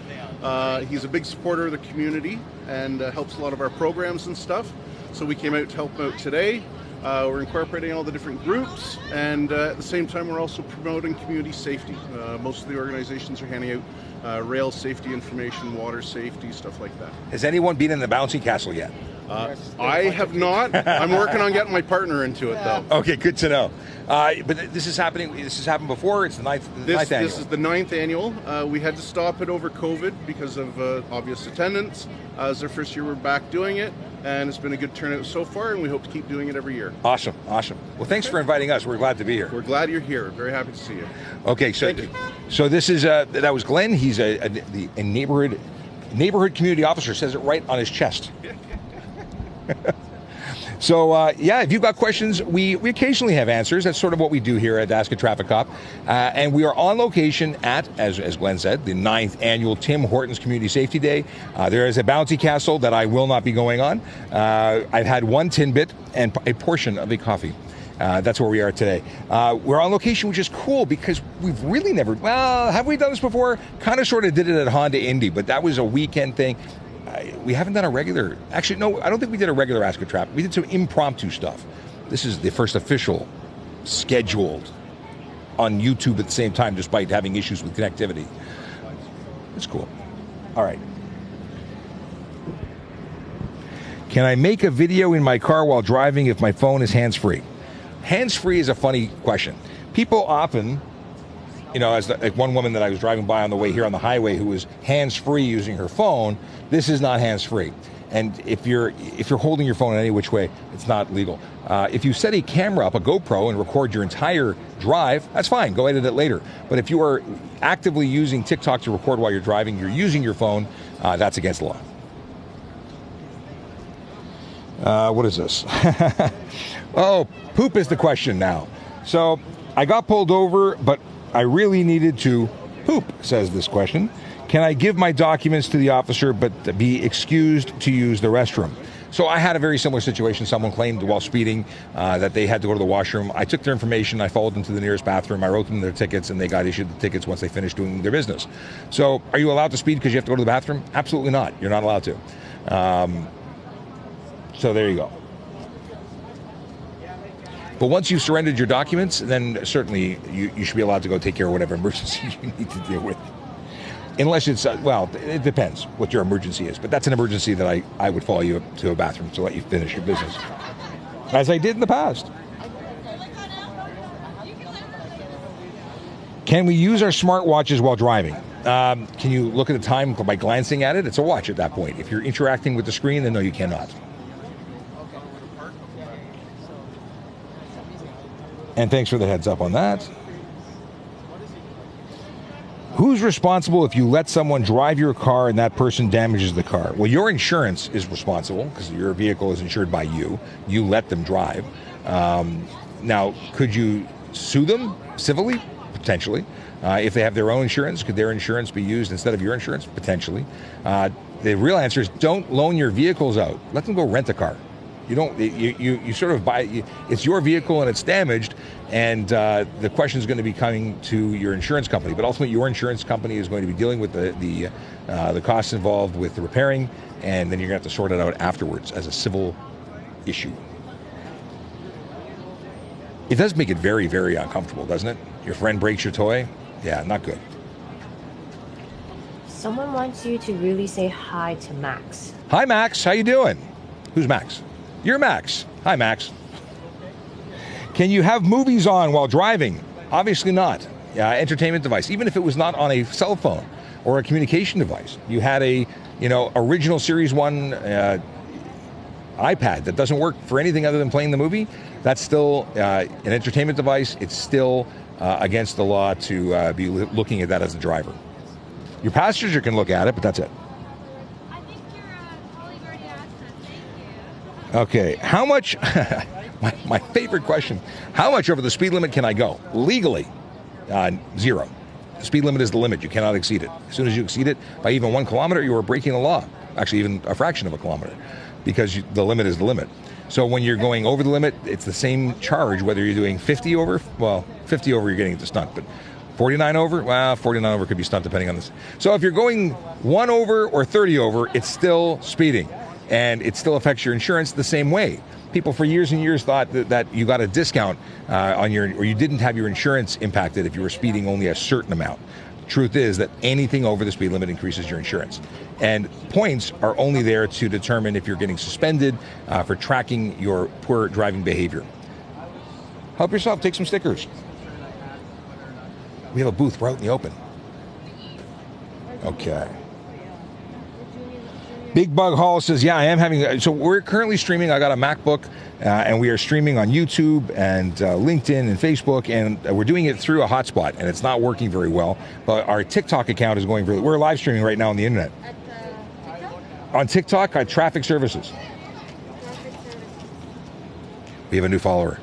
He's a big supporter of the community and helps a lot of our programs and stuff. So we came out to help out today. We're incorporating all the different groups, and at the same time we're also promoting community safety. Most of the organizations are handing out rail safety information, water safety, stuff like that. Has anyone been in the Bouncy Castle yet? I have not. I'm working on getting my partner into it, though. Okay, good to know. But this is happening. This has happened before. It's the ninth annual. This is the 9th annual. We had to stop it over COVID because of obvious attendance. It was our first year we're back doing it, and it's been a good turnout so far, and we hope to keep doing it every year. Awesome. Well, thanks for inviting us. We're glad to be here. We're glad you're here. Very happy to see you. Okay, so this is that was Glenn. He's a neighborhood community officer. Says it right on his chest. So, yeah, if you've got questions, we occasionally have answers. That's sort of what we do here at Ask a Traffic Cop. And we are on location at, as Glenn said, the 9th annual Tim Hortons Community Safety Day. There is a bouncy castle that I will not be going on. I've had one Tinbit and a portion of a coffee. That's where we are today. We're on location, which is cool because we've really never, well, have we done this before? Kind of sort of did it at Honda Indy, but that was a weekend thing. We haven't done a regular, actually, no, I don't think we did a regular Ask a Traffic. We did some impromptu stuff. This is the first official scheduled on YouTube at the same time, despite having issues with connectivity. It's cool. All right. Can I make a video in my car while driving if my phone is hands-free? Hands-free is a funny question. People often, you know, as like one woman that I was driving by on the way here on the highway who was hands-free using her phone, this is not hands-free. And if you're holding your phone in any which way, it's not legal. If you set a camera up, a GoPro, and record your entire drive, that's fine. Go edit it later. But if you are actively using TikTok to record while you're driving, you're using your phone, that's against the law. What is this? Oh, poop is the question now. So I got pulled over, but I really needed to poop, says this question. Can I give my documents to the officer but be excused to use the restroom? So I had a very similar situation. Someone claimed while speeding that they had to go to the washroom. I took their information, I followed them to the nearest bathroom, I wrote them their tickets, and they got issued the tickets once they finished doing their business. So are you allowed to speed because you have to go to the bathroom? Absolutely not. You're not allowed to. So there you go. But once you've surrendered your documents, then certainly you should be allowed to go take care of whatever emergency you need to deal with. Unless it's, well, it depends what your emergency is. But that's an emergency that I would follow you to a bathroom to let you finish your business. As I did in the past. Can we use our smartwatches while driving? Can you look at the time by glancing at it? It's a watch at that point. If you're interacting with the screen, then no, you cannot. And thanks for the heads up on that. Who's responsible if you let someone drive your car and that person damages the car? Well, your insurance is responsible because your vehicle is insured by you. You let them drive. Now, could you sue them civilly? Potentially. If they have their own insurance, could their insurance be used instead of your insurance? Potentially. The real answer is don't loan your vehicles out. Let them go rent a car. You don't. You sort of buy. It's your vehicle and it's damaged, and the question is going to be coming to your insurance company. But ultimately, your insurance company is going to be dealing with the costs involved with the repairing, and then you're going to have to sort it out afterwards as a civil issue. It does make it very, very uncomfortable, doesn't it? Your friend breaks your toy. Yeah, not good. Someone wants you to really say hi to Max. Hi, Max. How you doing? Who's Max? You're Max. Hi, Max. Can you have movies on while driving? Obviously not. Entertainment device, even if it was not on a cell phone or a communication device. You had a, original Series 1 iPad that doesn't work for anything other than playing the movie. That's still an entertainment device. It's still against the law to be looking at that as a driver. Your passenger can look at it, but that's it. Okay, how much, my favorite question, how much over the speed limit can I go? Legally, 0. The speed limit is the limit. You cannot exceed it. As soon as you exceed it by even 1 kilometer, you are breaking the law. Actually, even a fraction of a kilometer, because the limit is the limit. So when you're going over the limit, it's the same charge, whether you're doing 50 over, well, 50 over, you're getting the stunt, but 49 over, well, 49 over could be stunt depending on this. So if you're going 1 over or 30 over, it's still speeding. And it still affects your insurance the same way. People for years and years thought that you got a discount on or you didn't have your insurance impacted if you were speeding only a certain amount. Truth is that anything over the speed limit increases your insurance. And points are only there to determine if you're getting suspended for tracking your poor driving behavior. Help yourself, take some stickers. We have a booth right out in the open. Okay. Big Bug Hall says, yeah, I am having, so we're currently streaming. I got a MacBook and we are streaming on YouTube and LinkedIn and Facebook, and we're doing it through a hotspot and it's not working very well, but our TikTok account is going we're live streaming right now on the internet. At TikTok? On TikTok, Traffic Services. We have a new follower.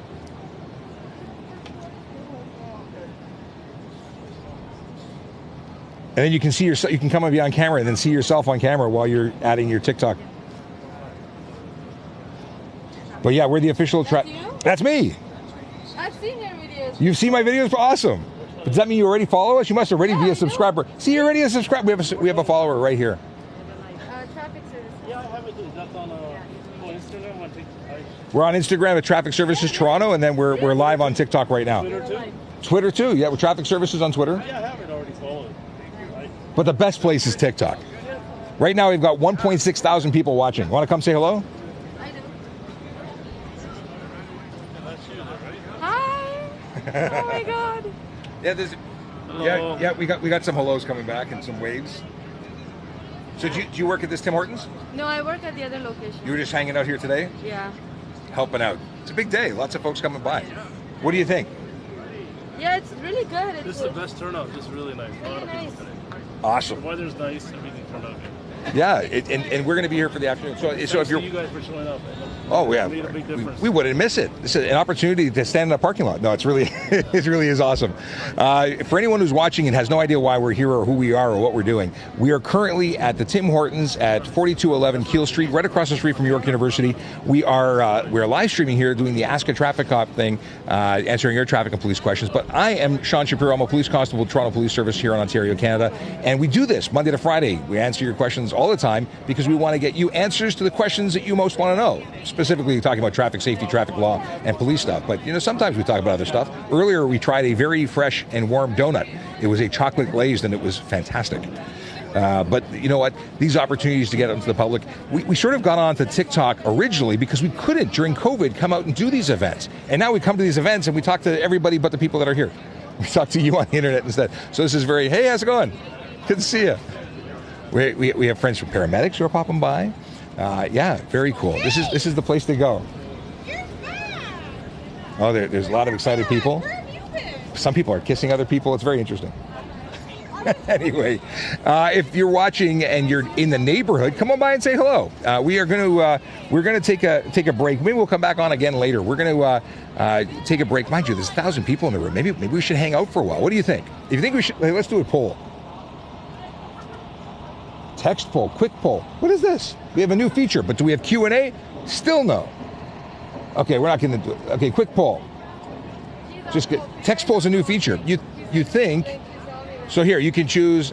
And then you can see yourself. You can come and be on camera, and then see yourself on camera while you're adding your TikTok. But yeah, we're the official That's me. I've seen your videos. You've seen my videos? Awesome. But does that mean you already follow us? You must already be a subscriber. See, you're already a subscriber. We have a follower right here. Traffic service. Yeah, I have it. That's on Instagram. On TikTok. We're on Instagram at Traffic Services Toronto, and then we're live on TikTok right now. Twitter too? Twitter too. Yeah, with Traffic Services on Twitter. Yeah, I have it already followed. But the best place is TikTok. Right now we've got 1.6 thousand people watching. Want to come say hello? I do. Hi. Oh my God. Yeah, there's. Yeah, we got some hellos coming back and some waves. So do you work at this Tim Hortons? No, I work at the other location. You were just hanging out here today, Yeah. helping out. It's a big day. Lots of folks coming by. What do you think? Yeah, it's really good. This is the best turnout. Just really nice. A lot of people nice. today. Awesome. The weather's nice. Everything turned out good. Yeah, and we're going to be here for the afternoon. So if Thanks you're, to you guys for showing up. oh yeah, It made a big difference. we wouldn't miss it. This is an opportunity to stand in a parking lot. No, it's really, it really is awesome. For anyone who's watching and has no idea why we're here or who we are or what we're doing, we are currently at the Tim Hortons at 4211 Keele Street, right across the street from York University. We're live streaming here, doing the Ask a Traffic Cop thing, answering your traffic and police questions. But I am Sean Shapiro. I'm a police constable with Toronto Police Service here in Ontario, Canada, and we do this Monday to Friday. We answer your questions all the time because we want to get you answers to the questions that you most want to know. Specifically, talking about traffic safety, traffic law, and police stuff. But sometimes we talk about other stuff. Earlier, we tried a very fresh and warm donut. It was a chocolate glazed, and it was fantastic. But you know what? These opportunities to get out to the public, we sort of got onto TikTok originally because we couldn't, during COVID, come out and do these events. And now we come to these events and we talk to everybody but the people that are here. We talk to you on the internet instead. So this is very, hey, how's it going? Good to see you. We have friends from paramedics who are popping by. Yeah, very cool. This is the place to go. Oh, there's a lot of excited people. Some people are kissing other people. It's very interesting. Anyway, if you're watching and you're in the neighborhood, come on by and say hello. We're going to take a break. Maybe we'll come back on again later. We're going to take a break. Mind you, there's 1,000 people in the room. Maybe we should hang out for a while. What do you think? If you think we should, let's do a poll. Text poll, quick poll. What is this? We have a new feature, but do we have Q&A? Still no. Okay, we're not going to do it. Okay, quick poll. Just get text poll is a new feature. You think? So here you can choose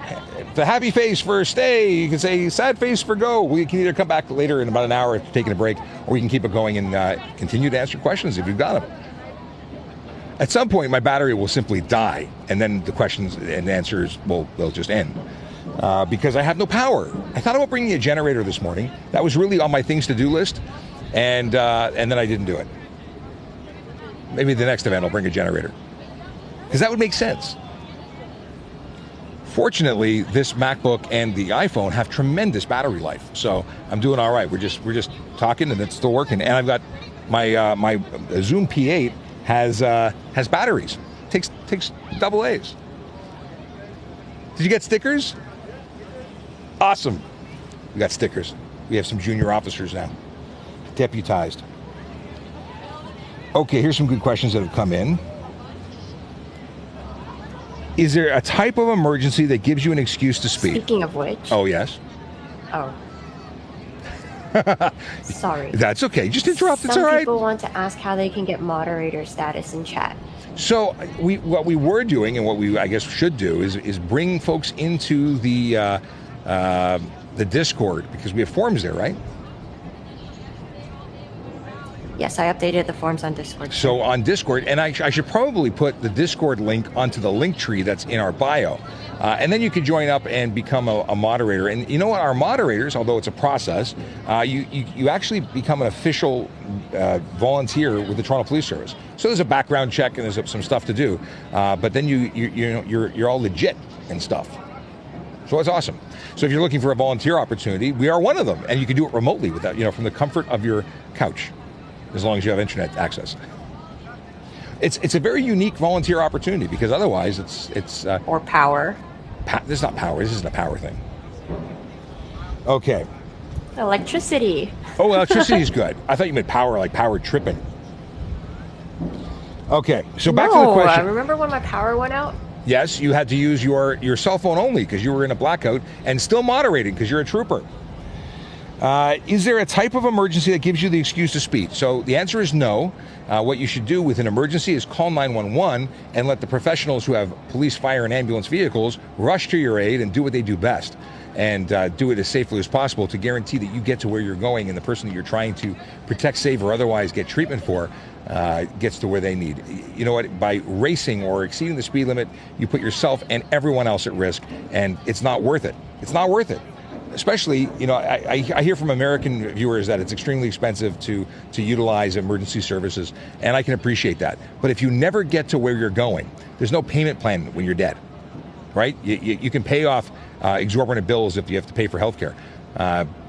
the happy face for stay. You can say sad face for go. We can either come back later in about an hour after taking a break, or we can keep it going and continue to answer questions if you've got them. At some point, my battery will simply die, and then the questions and answers they'll just end. Because I have no power. I thought about bringing a generator this morning. That was really on my things to do list, and then I didn't do it. Maybe the next event I'll bring a generator, because that would make sense. Fortunately, this MacBook and the iPhone have tremendous battery life, so I'm doing all right. We're just talking, and it's still working. And I've got my Zoom P8 has batteries. Takes double A's. Did you get stickers? Awesome. We got stickers. We have some junior officers now, deputized. Okay, here's some good questions that have come in. Is there a type of emergency that gives you an excuse to speak? Speaking of which. Oh, yes. Oh. Sorry. That's okay. Just interrupt. It's all Some right. people want to ask how they can get moderator status in chat. So what we were doing, and what we I guess should do, is bring folks into the Discord, because we have forums there, right? Yes, I updated the forms on Discord. So on Discord, and I should probably put the Discord link onto the link tree that's in our bio. And then you can join up and become a moderator. And you know what? Our moderators, although it's a process, you actually become an official volunteer with the Toronto Police Service. So there's a background check and there's some stuff to do. But then you're all legit and stuff. So it's awesome. So if you're looking for a volunteer opportunity, we are one of them, and you can do it remotely without, from the comfort of your couch, as long as you have internet access. It's a very unique volunteer opportunity, because otherwise it's or power. This is not power. This isn't a power thing. Okay. Electricity. Oh, electricity is good. I thought you meant power, like power tripping. Okay, so back to the No, question. remember when my power went out? Yes, you had to use your cell phone only because you were in a blackout and still moderating because you're a trooper. Is there a type of emergency that gives you the excuse to speed? So the answer is no. What you should do with an emergency is call 911 and let the professionals who have police, fire, and ambulance vehicles rush to your aid and do what they do best. And do it as safely as possible to guarantee that you get to where you're going and the person that you're trying to protect, save, or otherwise get treatment for gets to where they need. You know what? By racing or exceeding the speed limit, you put yourself and everyone else at risk, and it's not worth it. It's not worth it. Especially, you know, I hear from American viewers that it's extremely expensive to utilize emergency services, and I can appreciate that. But if you never get to where you're going, there's no payment plan when you're dead, right? You can pay off exorbitant bills if you have to pay for healthcare,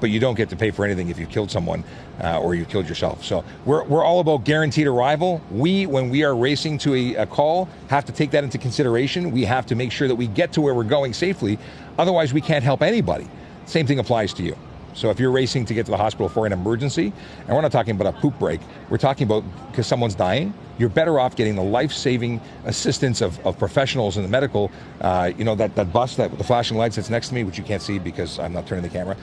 but you don't get to pay for anything if you've killed someone or you've killed yourself. So we're all about guaranteed arrival. When we are racing to a call, have to take that into consideration. We have to make sure that we get to where we're going safely. Otherwise, we can't help anybody. Same thing applies to you. So if you're racing to get to the hospital for an emergency, and we're not talking about a poop break, we're talking about because someone's dying, you're better off getting the life-saving assistance of professionals in the medical, you know, that bus that with the flashing lights that's next to me, which you can't see because I'm not turning the camera,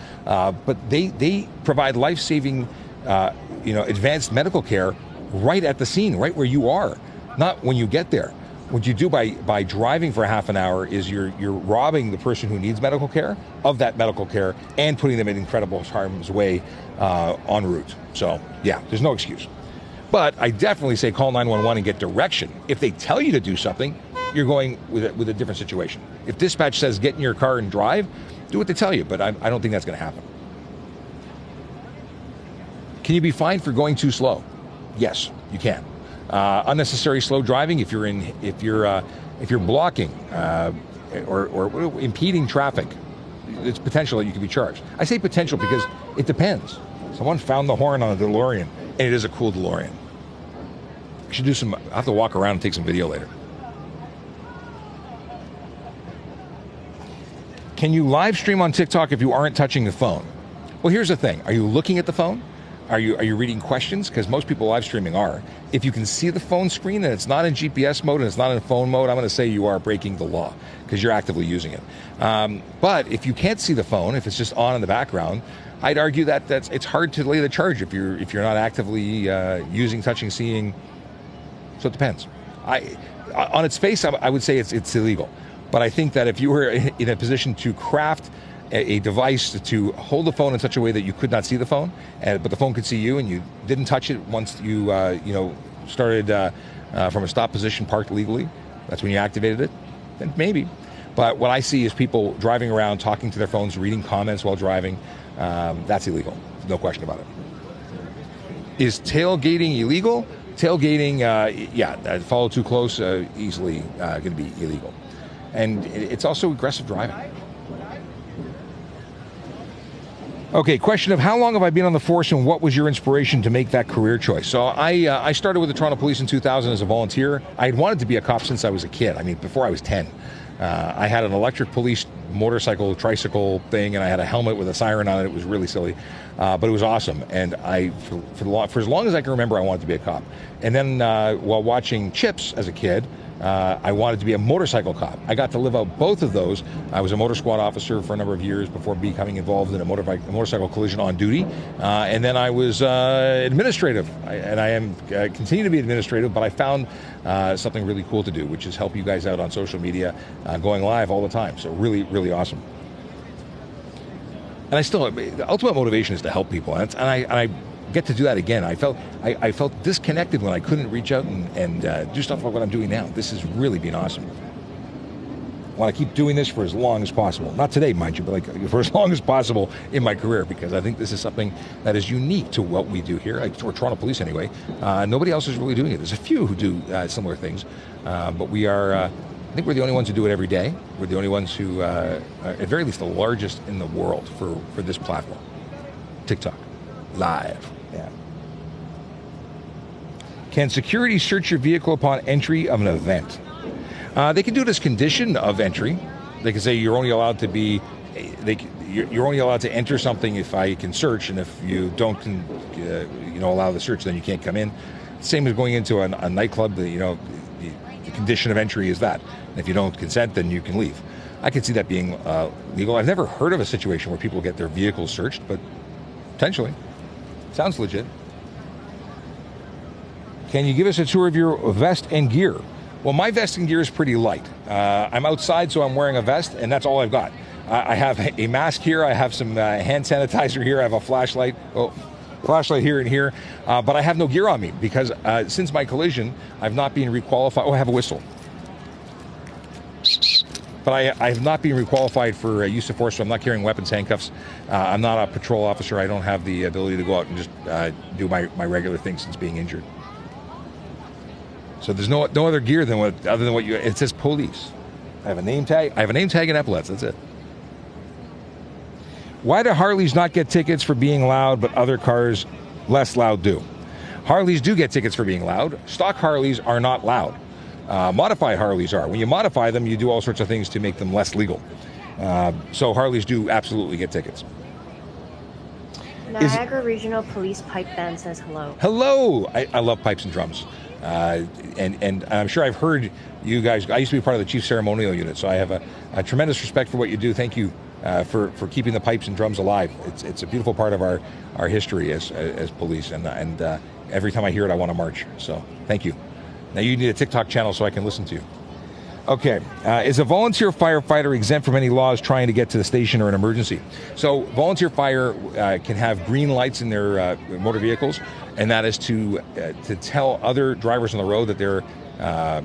but they provide life-saving, you know, advanced medical care right at the scene, right where you are, not when you get there. What you do by driving for half an hour is you're robbing the person who needs medical care of that medical care and putting them in incredible harm's way en route. So yeah, there's no excuse. But I definitely say call 911 and get direction. If they tell you to do something, you're going with a different situation. If dispatch says get in your car and drive, do what they tell you, but I don't think that's going to happen. Can you be fined for going too slow? Yes, you can. Unnecessary slow driving if you're blocking or impeding traffic, it's potential that you could be charged. I say potential because it depends. Someone found the horn on a DeLorean, and it is a cool DeLorean. I should do some. I have to walk around and take some video later. Can you live stream on TikTok if you aren't touching the phone? Well, here's the thing. Are you looking at the phone? Are you reading questions? Because most people live streaming are. If you can see the phone screen and it's not in GPS mode and it's not in phone mode, I'm going to say you are breaking the law because you're actively using it. But if you can't see the phone, if it's just on in the background, I'd argue that it's hard to lay the charge if you're not actively using, touching, seeing. So it depends. On its face, I would say it's illegal. But I think that if you were in a position to craft a device to hold the phone in such a way that you could not see the phone, but the phone could see you, and you didn't touch it once you started from a stop position, parked legally. That's when you activated it. Then maybe. But what I see is people driving around, talking to their phones, reading comments while driving. That's illegal. No question about it. Is tailgating illegal? Tailgating, follow too close, easily going to be illegal. And it's also aggressive driving. Okay, question of how long have I been on the force and what was your inspiration to make that career choice? So I started with the Toronto Police in 2000 as a volunteer. I had wanted to be a cop since I was a kid. I mean, before I was 10. I had an electric police motorcycle, tricycle thing, and I had a helmet with a siren on it. It was really silly, but it was awesome. And for as long as I can remember, I wanted to be a cop. And then while watching Chips as a kid, I wanted to be a motorcycle cop. I got to live out both of those. I was a motor squad officer for a number of years before becoming involved in a motorcycle collision on duty. And then I was administrative, and I am continue to be administrative, but I found something really cool to do, which is help you guys out on social media, going live all the time. So really, really awesome. And the ultimate motivation is to help people. And I get to do that again. I felt disconnected when I couldn't reach out and do stuff like what I'm doing now. This has really been awesome. I want to keep doing this for as long as possible. Not today, mind you, but like for as long as possible in my career, because I think this is something that is unique to what we do here, or Toronto Police anyway. Nobody else is really doing it. There's a few who do similar things, but we are, I think we're the only ones who do it every day. We're the only ones who, at very least the largest in the world for this platform. TikTok, live. Yeah. Can security search your vehicle upon entry of an event? They can do it as condition of entry. They can say you're only allowed to you're only allowed to enter something if I can search, and if you don't, allow the search, then you can't come in. same as going into a nightclub. The condition of entry is that. And if you don't consent, then you can leave. I could see that being legal. I've never heard of a situation where people get their vehicles searched, but potentially. Sounds legit. Can you give us a tour of your vest and gear? Well, my vest and gear is pretty light. I'm outside, so I'm wearing a vest, and that's all I've got. I have a mask here. I have some hand sanitizer here. I have a flashlight. Flashlight here and here. But I have no gear on me because since my collision, I've not been requalified. Oh, I have a whistle. But I have not been requalified for use of force, so I'm not carrying weapons, handcuffs. I'm not a patrol officer. I don't have the ability to go out and just do my regular thing since being injured. So there's no other gear other than what you. It says police. I have a name tag. I have a name tag and epaulets. That's it. Why do Harleys not get tickets for being loud, but other cars less loud do? Harleys do get tickets for being loud. Stock Harleys are not loud. Modified Harleys are. When you modify them, you do all sorts of things to make them less legal. So Harleys do absolutely get tickets. Niagara Regional Police Pipe Band says hello. Hello! I love pipes and drums. And I'm sure I've heard you guys. I used to be part of the chief ceremonial unit, so I have a tremendous respect for what you do. Thank you for keeping the pipes and drums alive. It's a beautiful part of our history as police, and every time I hear it, I want to march. So thank you. Now you need a TikTok channel so I can listen to you. Okay, is a volunteer firefighter exempt from any laws trying to get to the station or an emergency? So volunteer fire can have green lights in their motor vehicles, and that is to tell other drivers on the road that they're, a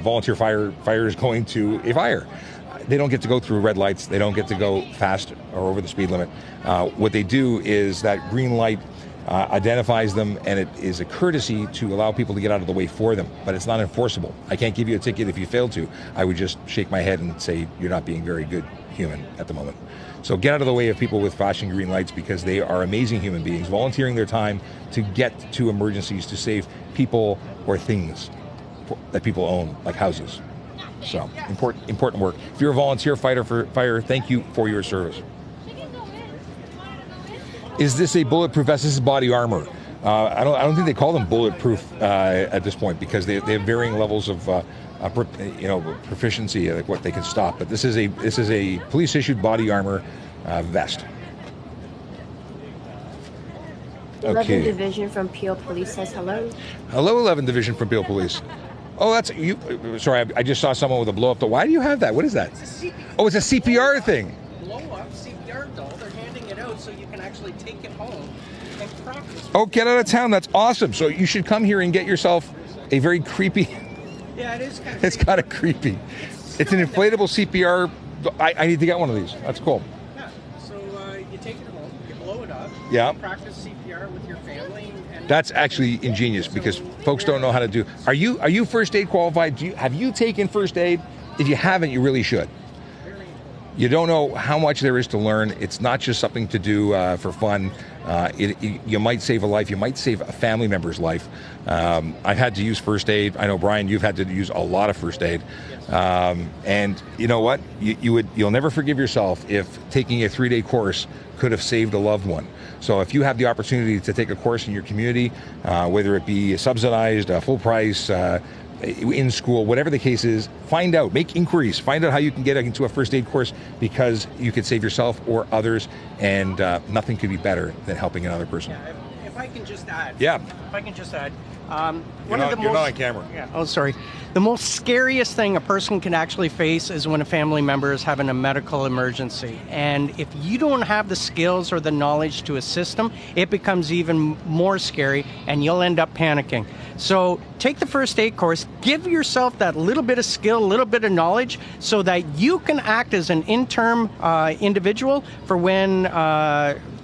volunteer fire is going to a fire. They don't get to go through red lights. They don't get to go fast or over the speed limit. What they do is that green light identifies them, and it is a courtesy to allow people to get out of the way for them, but it's not enforceable. I can't give you a ticket if you fail to. I would just shake my head and say you're not being very good human at the moment. So get out of the way of people with flashing green lights, because they are amazing human beings, volunteering their time to get to emergencies to save people or things that people own, like houses. So important work. If you're a volunteer fighter for fire, thank you for your service. Is this a bulletproof vest? This is body armor. I don't think they call them bulletproof at this point, because they have varying levels of proficiency, like what they can stop. But this is a police issued body armor vest. 11 Division from Peel Police says hello. Hello, 11 Division from Peel Police. Oh, that's you. Sorry, I just saw someone with a blow up doll. Why do you have that? What is that? It's a CPR. Oh, it's a CPR thing. Blow up CPR doll. They're handing it out so you can actually take it home and practice. Oh, get out of town. That's awesome. So you should come here and get yourself a very creepy. Yeah, it is kind of. It's kind of creepy. It's an inflatable CPR. I need to get one of these. That's cool. Yeah. So you take it home, you blow it up. Yeah. You practice CPR with your family. And That's actually ingenious, because folks don't know how to do. Are you first aid qualified? Have you taken first aid? If you haven't, you really should. You don't know how much there is to learn. It's not just something to do for fun. You might save a life. You might save a family member's life. I've had to use first aid. I know, Brian, you've had to use a lot of first aid. And you know what? You'll never forgive yourself if taking a 3-day course could have saved a loved one. So if you have the opportunity to take a course in your community, whether it be subsidized, full price, in school, whatever the case is, find out, make inquiries, find out how you can get into a first aid course, because you could save yourself or others, and nothing could be better than helping another person. yeah, if I can just add. Yeah. If I can just add. You're not on camera. Yeah. Oh, sorry. The most scariest thing a person can actually face is when a family member is having a medical emergency. And if you don't have the skills or the knowledge to assist them, it becomes even more scary, and you'll end up panicking. So take the first aid course, give yourself that little bit of skill, a little bit of knowledge, so that you can act as an interim individual for when,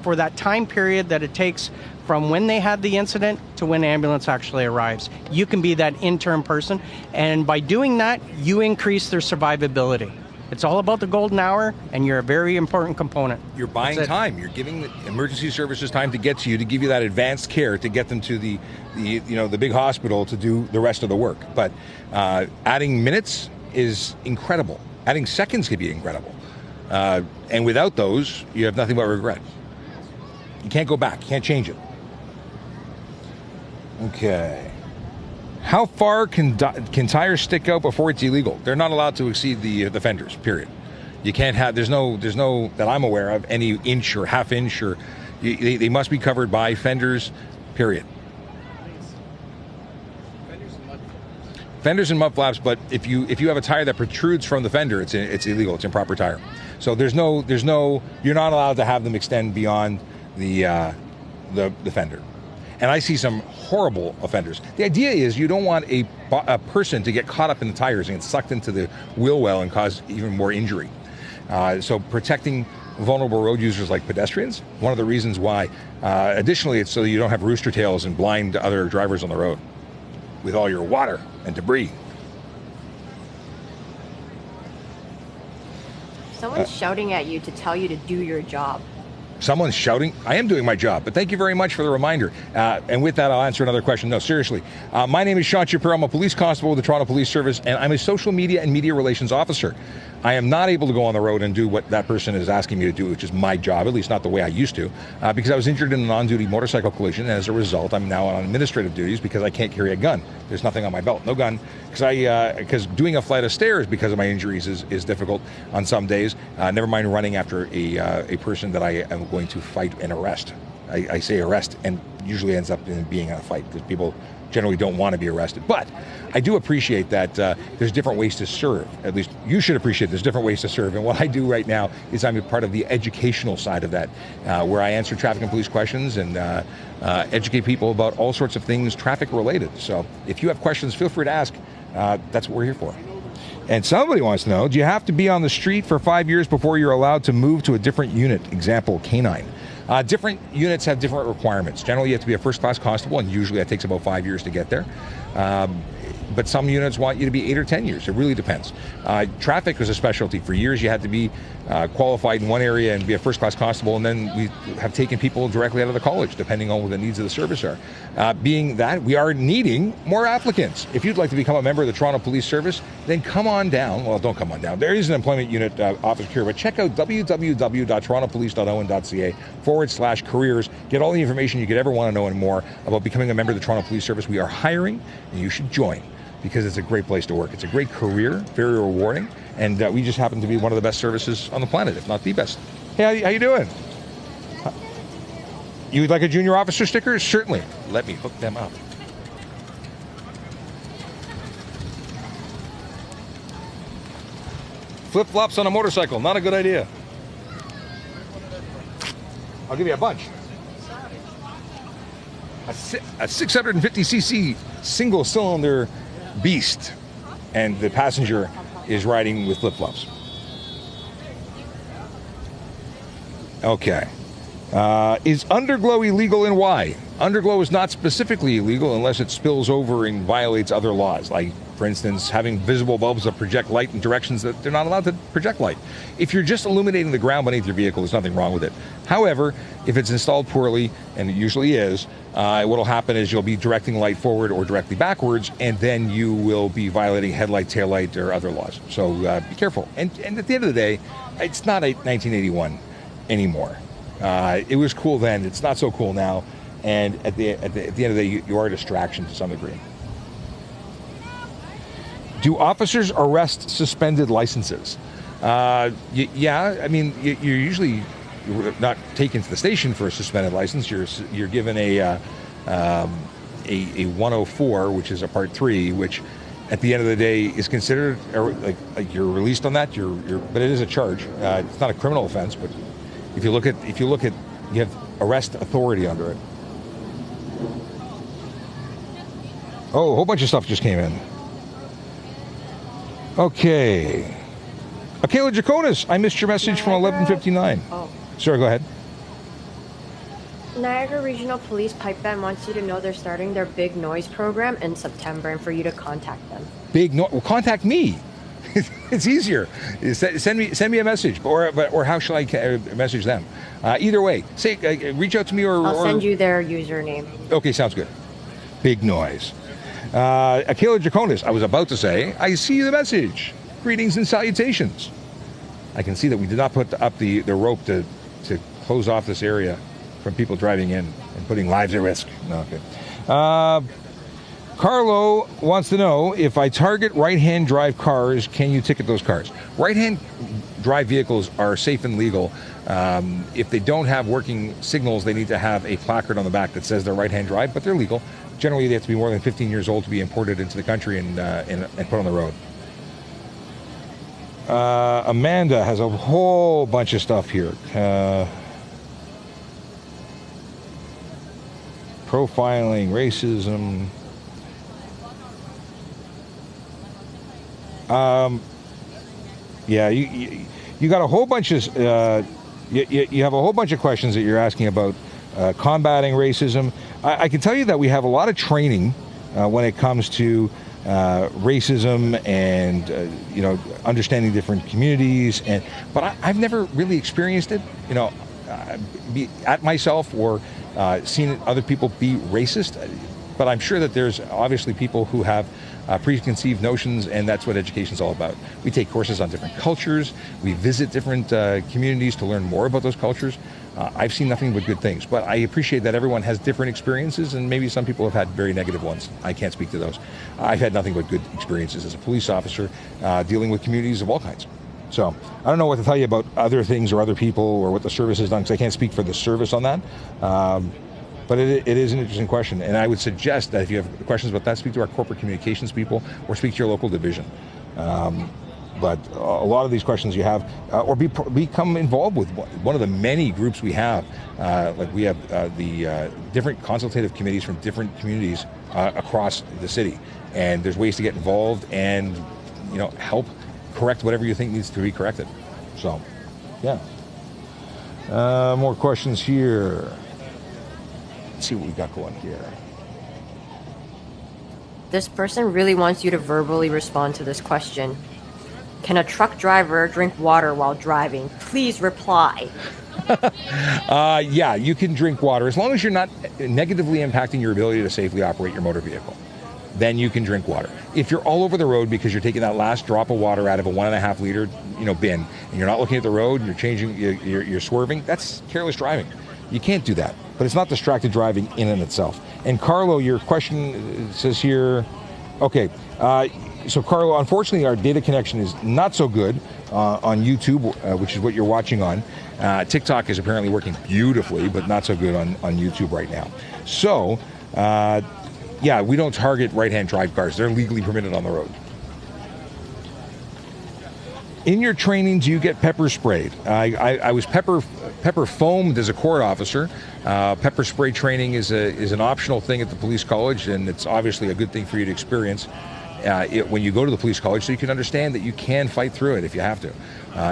for that time period that it takes from when they had the incident to when the ambulance actually arrives. You can be that interim person, and by doing that, you increase their survivability. It's all about the golden hour, and you're a very important component. You're buying time. You're giving the emergency services time to get to you, to give you that advanced care, to get them to the big hospital to do the rest of the work. But adding minutes is incredible. Adding seconds could be incredible. And without those, you have nothing but regret. You can't go back. You can't change it. Okay. How far can tires stick out before it's illegal? They're not allowed to exceed the fenders, period. You can't have, there's no, that I'm aware of, any inch or half inch, or they must be covered by fenders, period. Fenders and mud flaps, but if you have a tire that protrudes from the fender, it's illegal. It's improper tire. So there's no, you're not allowed to have them extend beyond the fender. And I see some horrible offenders. The idea is you don't want a person to get caught up in the tires and get sucked into the wheel well and cause even more injury. So protecting vulnerable road users like pedestrians, one of the reasons why. Additionally, it's so you don't have rooster tails and blind other drivers on the road with all your water and debris. Someone's shouting at you to tell you to do your job. Someone's shouting? I am doing my job, but thank you very much for the reminder. And with that, I'll answer another question. No, seriously. My name is Sean Shapiro. I'm a police constable with the Toronto Police Service, and I'm a social media and media relations officer. I am not able to go on the road and do what that person is asking me to do, which is my job, at least not the way I used to, because I was injured in a non-duty motorcycle collision, and as a result, I'm now on administrative duties because I can't carry a gun. There's nothing on my belt, no gun, because doing a flight of stairs because of my injuries is difficult on some days. Never mind running after a person that I am going to fight and arrest. I say arrest, and usually ends up in being a fight because people generally don't want to be arrested. But I do appreciate that there's different ways to serve. At least you should appreciate there's different ways to serve. And what I do right now is I'm a part of the educational side of that, where I answer traffic and police questions and educate people about all sorts of things traffic related. So if you have questions, feel free to ask. That's what we're here for. And somebody wants to know, do you have to be on the street for 5 years before you're allowed to move to a different unit? Example, K9. Different units have different requirements. Generally, you have to be a first-class constable, and usually that takes about 5 years to get there. But some units want you to be 8 or 10 years. It really depends. Traffic was a specialty. For years, you had to be qualified in one area and be a first-class constable, and then we have taken people directly out of the college, depending on what the needs of the service are. Being that, we are needing more applicants. If you'd like to become a member of the Toronto Police Service, then come on down. Well, don't come on down. There is an employment unit office here, but check out www.torontopolice.owen.ca/careers. Get all the information you could ever want to know and more about becoming a member of the Toronto Police Service. We are hiring, and you should join, because it's a great place to work. It's a great career, very rewarding, and we just happen to be one of the best services on the planet, if not the best. Hey, how you doing? You would like a junior officer sticker? Certainly. Let me hook them up. Flip-flops on a motorcycle, not a good idea. I'll give you a bunch. A 650cc single-cylinder beast, and the passenger is riding with flip-flops. Okay. Is underglow illegal, and why? Underglow is not specifically illegal unless it spills over and violates other laws, like, for instance, having visible bulbs that project light in directions that they're not allowed to project light. If you're just illuminating the ground beneath your vehicle, there's nothing wrong with it. However, if it's installed poorly, and it usually is, what will happen is you'll be directing light forward or directly backwards, and then you will be violating headlight, taillight, or other laws. So be careful. And at the end of the day, it's not 1981 anymore. It was cool then. It's not so cool now. And at the end of the day, you are a distraction to some degree. Do officers arrest suspended licenses? Yeah, I mean, you're usually not taken to the station for a suspended license. You're given a 104, which is a Part 3, which at the end of the day is considered like you're released on that. But it is a charge. It's not a criminal offense, but if you look at you have arrest authority under it. Oh, a whole bunch of stuff just came in. Okay. Akela Jaconis, I missed your message from 11:59. Oh. Sorry, go ahead. Niagara Regional Police Pipe Band wants you to know they're starting their Big Noise program in September, and for you to contact them. Well, contact me. It's easier. Send me a message, or how shall I message them? Either way, say reach out to me, or I'll send you their username. Okay, sounds good. Big Noise. Akela Draconis, I was about to say, I see the message. Greetings and salutations. I can see that we did not put up the rope to close off this area from people driving in and putting lives at risk. No, okay. Carlo wants to know, if I target right-hand drive cars, can you ticket those cars? Right-hand drive vehicles are safe and legal. If they don't have working signals, they need to have a placard on the back that says they're right-hand drive, but they're legal. Generally, they have to be more than 15 years old to be imported into the country and put on the road. Amanda has a whole bunch of stuff here. Profiling, racism. Yeah, you got a whole bunch of you have a whole bunch of questions that you're asking about combating racism. I can tell you that we have a lot of training when it comes to racism and understanding different communities, but I've never really experienced it, be at myself or seen other people be racist. But I'm sure that there's obviously people who have preconceived notions, and that's what education's all about. We take courses on different cultures. We visit different communities to learn more about those cultures. I've seen nothing but good things, but I appreciate that everyone has different experiences, and maybe some people have had very negative ones. I can't speak to those. I've had nothing but good experiences as a police officer dealing with communities of all kinds. So I don't know what to tell you about other things or other people or what the service has done, because I can't speak for the service on that. But it is an interesting question, and I would suggest that if you have questions about that, speak to our corporate communications people or speak to your local division. But a lot of these questions you have, or become involved with one of the many groups we have. Like we have the different consultative committees from different communities across the city, and there's ways to get involved and help correct whatever you think needs to be corrected. So, yeah. More questions here. Let's see what we got going here. This person really wants you to verbally respond to this question. Can a truck driver drink water while driving? Please reply. Yeah, you can drink water as long as you're not negatively impacting your ability to safely operate your motor vehicle. Then you can drink water. If you're all over the road because you're taking that last drop of water out of a 1.5 liter, bin, and you're not looking at the road, and you're changing, you're swerving, that's careless driving. You can't do that. But it's not distracted driving in and itself. And Carlo, your question says here, okay, so Carlo, unfortunately our data connection is not so good on YouTube, which is what you're watching on. TikTok is apparently working beautifully, but not so good on YouTube right now. So, yeah, we don't target right-hand drive cars. They're legally permitted on the road. In your training, do you get pepper sprayed? I was pepper foamed as a court officer. Pepper spray training is an optional thing at the police college, and it's obviously a good thing for you to experience when you go to the police college, so you can understand that you can fight through it if you have to.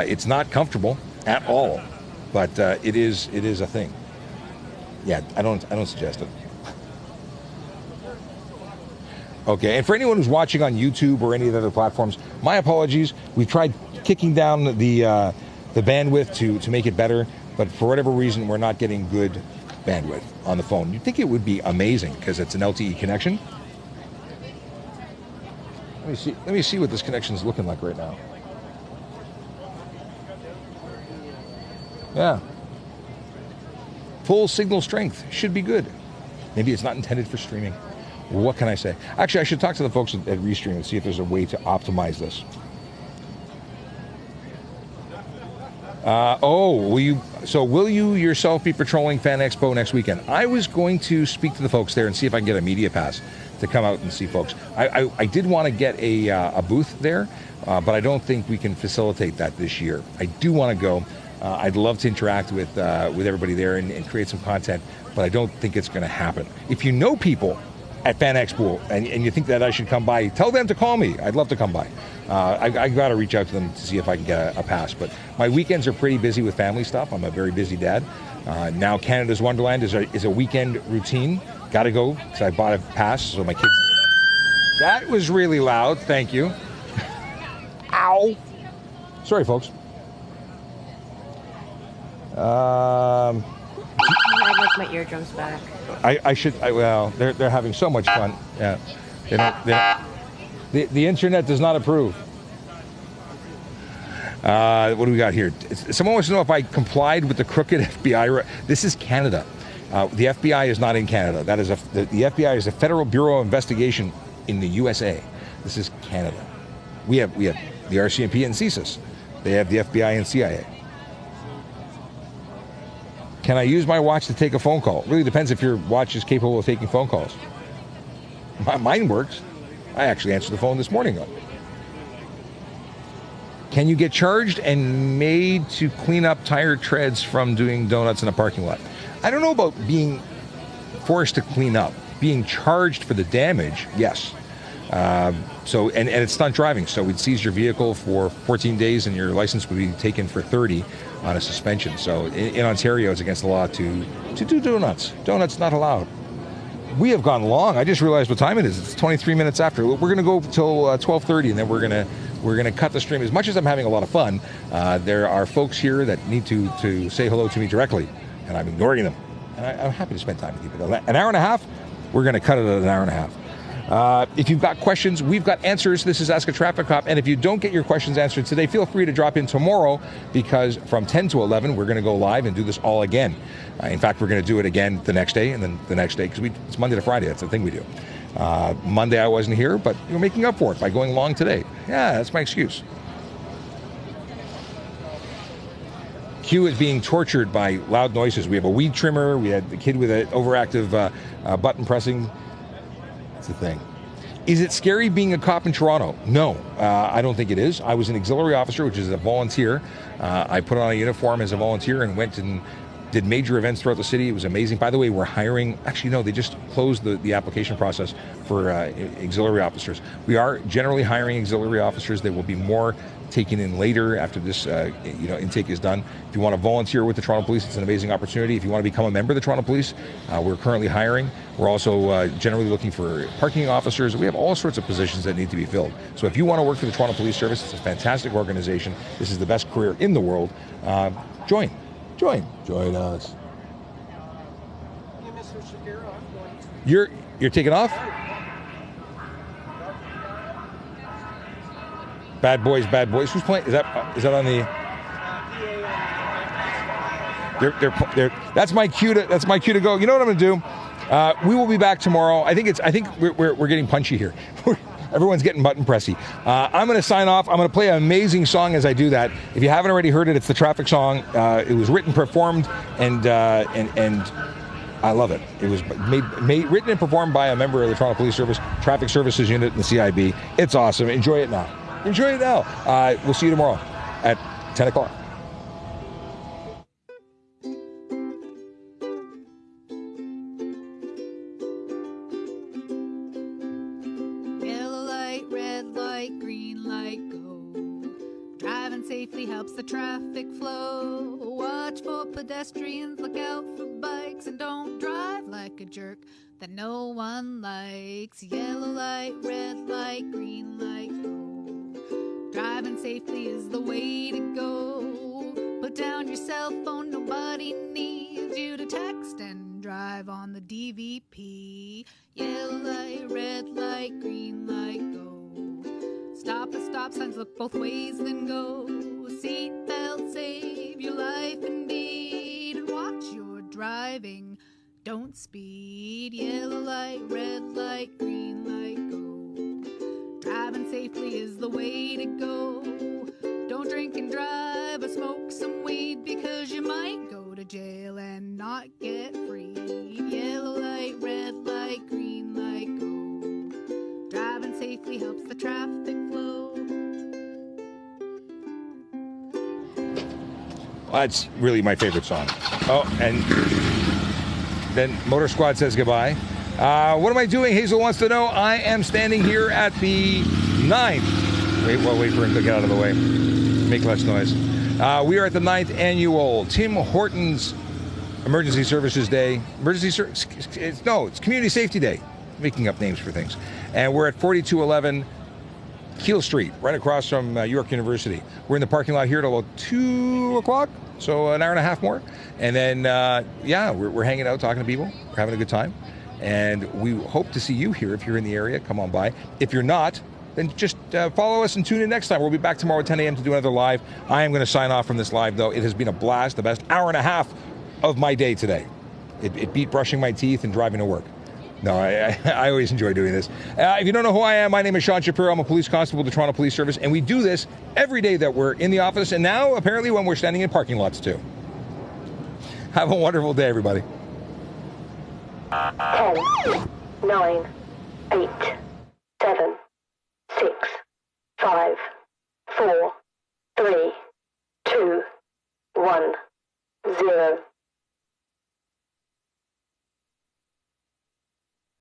It's not comfortable at all, but it is a thing. Yeah, I don't suggest it. Okay, and for anyone who's watching on YouTube or any of the other platforms, my apologies. We've tried kicking down the bandwidth to make it better, but for whatever reason, we're not getting good bandwidth on the phone. You'd think it would be amazing because it's an LTE connection. Let me see what this connection is looking like right now. Yeah. Full signal strength should be good. Maybe it's not intended for streaming. What can I say? Actually, I should talk to the folks at Restream and see if there's a way to optimize this. Will you yourself be patrolling Fan Expo next weekend? I was going to speak to the folks there and see if I can get a media pass to come out and see folks. I did want to get a booth there, but I don't think we can facilitate that this year. I do want to go. I'd love to interact with everybody there and create some content, but I don't think it's going to happen. If you know people at Fan Expo and you think that I should come by, tell them to call me. I'd love to come by. I got to reach out to them to see if I can get a pass. But my weekends are pretty busy with family stuff. I'm a very busy dad. Now Canada's Wonderland is a weekend routine. Got to go because I bought a pass so my kids. That was really loud. Thank you. Ow. Sorry, folks. I'd like my eardrums back. Well, they're having so much fun. Yeah. The internet does not approve. What do we got here? Someone wants to know if I complied with the crooked FBI. This is Canada. The FBI is not in Canada. That is the FBI is a Federal Bureau of Investigation in the USA. This is Canada. We have the RCMP and CSIS. They have the FBI and CIA. Can I use my watch to take a phone call? It really depends if your watch is capable of taking phone calls. Mine works. I actually answered the phone this morning, though. Can you get charged and made to clean up tire treads from doing donuts in a parking lot? I don't know about being forced to clean up. Being charged for the damage, yes. So it's stunt driving. So we'd seize your vehicle for 14 days and your license would be taken for 30 on a suspension. So in Ontario, it's against the law to do donuts. Donuts not allowed. We have gone long. I just realized what time it is. It's 23 minutes after. We're going to go till 12:30, and then we're going to cut the stream. As much as I'm having a lot of fun, there are folks here that need to say hello to me directly, and I'm ignoring them. And I'm happy to spend time with you. But an hour and a half, we're going to cut it at an hour and a half. If you've got questions, we've got answers. This is Ask a Traffic Cop. And if you don't get your questions answered today, feel free to drop in tomorrow, because from 10 to 11, we're going to go live and do this all again. In fact, we're going to do it again the next day and then the next day, because it's Monday to Friday. That's the thing we do. Monday I wasn't here, but you're making up for it by going long today. Yeah, that's my excuse. Q is being tortured by loud noises. We have a weed trimmer. We had the kid with an overactive button pressing. That's the thing. Is it scary being a cop in Toronto? No, I don't think it is. I was an auxiliary officer, which is a volunteer. I put on a uniform as a volunteer and went and did major events throughout the city. It was amazing. By the way, we're hiring, actually no, they just closed the application process for auxiliary officers. We are generally hiring auxiliary officers. There will be more taken in later after this intake is done. If you want to volunteer with the Toronto Police, it's an amazing opportunity. If you want to become a member of the Toronto Police, we're currently hiring. We're also generally looking for parking officers. We have all sorts of positions that need to be filled. So if you want to work for the Toronto Police Service, it's a fantastic organization. This is the best career in the world. Join us. You're taking off? Bad Boys. Who's playing? Is that on the? That's my cue to go. You know what I'm going to do? We will be back tomorrow. I think we're getting punchy here. Everyone's getting button pressy. I'm going to sign off. I'm going to play an amazing song as I do that. If you haven't already heard it, it's the traffic song. It was written, performed, and I love it. It was written and performed by a member of the Toronto Police Service, Traffic Services Unit in the CIB. It's awesome. Enjoy it now. We'll see you tomorrow at 10 o'clock. Yellow light, red light, green light, go. Driving safely helps the traffic flow. Watch for pedestrians, look out for bikes, and don't drive like a jerk that no one likes. Yellow light, red light, green light, go. Driving safely is the way to go. Put down your cell phone, nobody needs you to text and drive on the DVP. Yellow light, red light, green light, go. Stop at stop signs, look both ways, then go. Seatbelt, save your life indeed. And watch your driving, don't speed. Yellow light, red light, green light, go. Driving safely is the way to go. Don't drink and drive or smoke some weed, because you might go to jail and not get free. Yellow light, red light, green light, go. Driving safely helps the traffic flow. Well, that's really my favorite song. Oh, and then Motor Squad says goodbye. What am I doing? Hazel wants to know. I am standing here at the 9th. Wait for him to get out of the way. Make less noise. We are at the 9th annual Tim Hortons Emergency Services Day. It's Community Safety Day. Making up names for things. And we're at 4211 Keele Street, right across from York University. We're in the parking lot here till about 2 o'clock, so an hour and a half more. And then, we're hanging out, talking to people. We're having a good time. And we hope to see you here if you're in the area. Come on by. If you're not, then just follow us and tune in next time. We'll be back tomorrow at 10 a.m. to do another live. I am going to sign off from this live, though. It has been a blast, the best hour and a half of my day today. It beat brushing my teeth and driving to work. No, I always enjoy doing this. If you don't know who I am, my name is Sean Shapiro. I'm a police constable with the Toronto Police Service, and we do this every day that we're in the office, and now apparently when we're standing in parking lots too. Have a wonderful day, everybody. 10, 9, 8, 7, 6, 5, 4, 3, 2, 1, 0.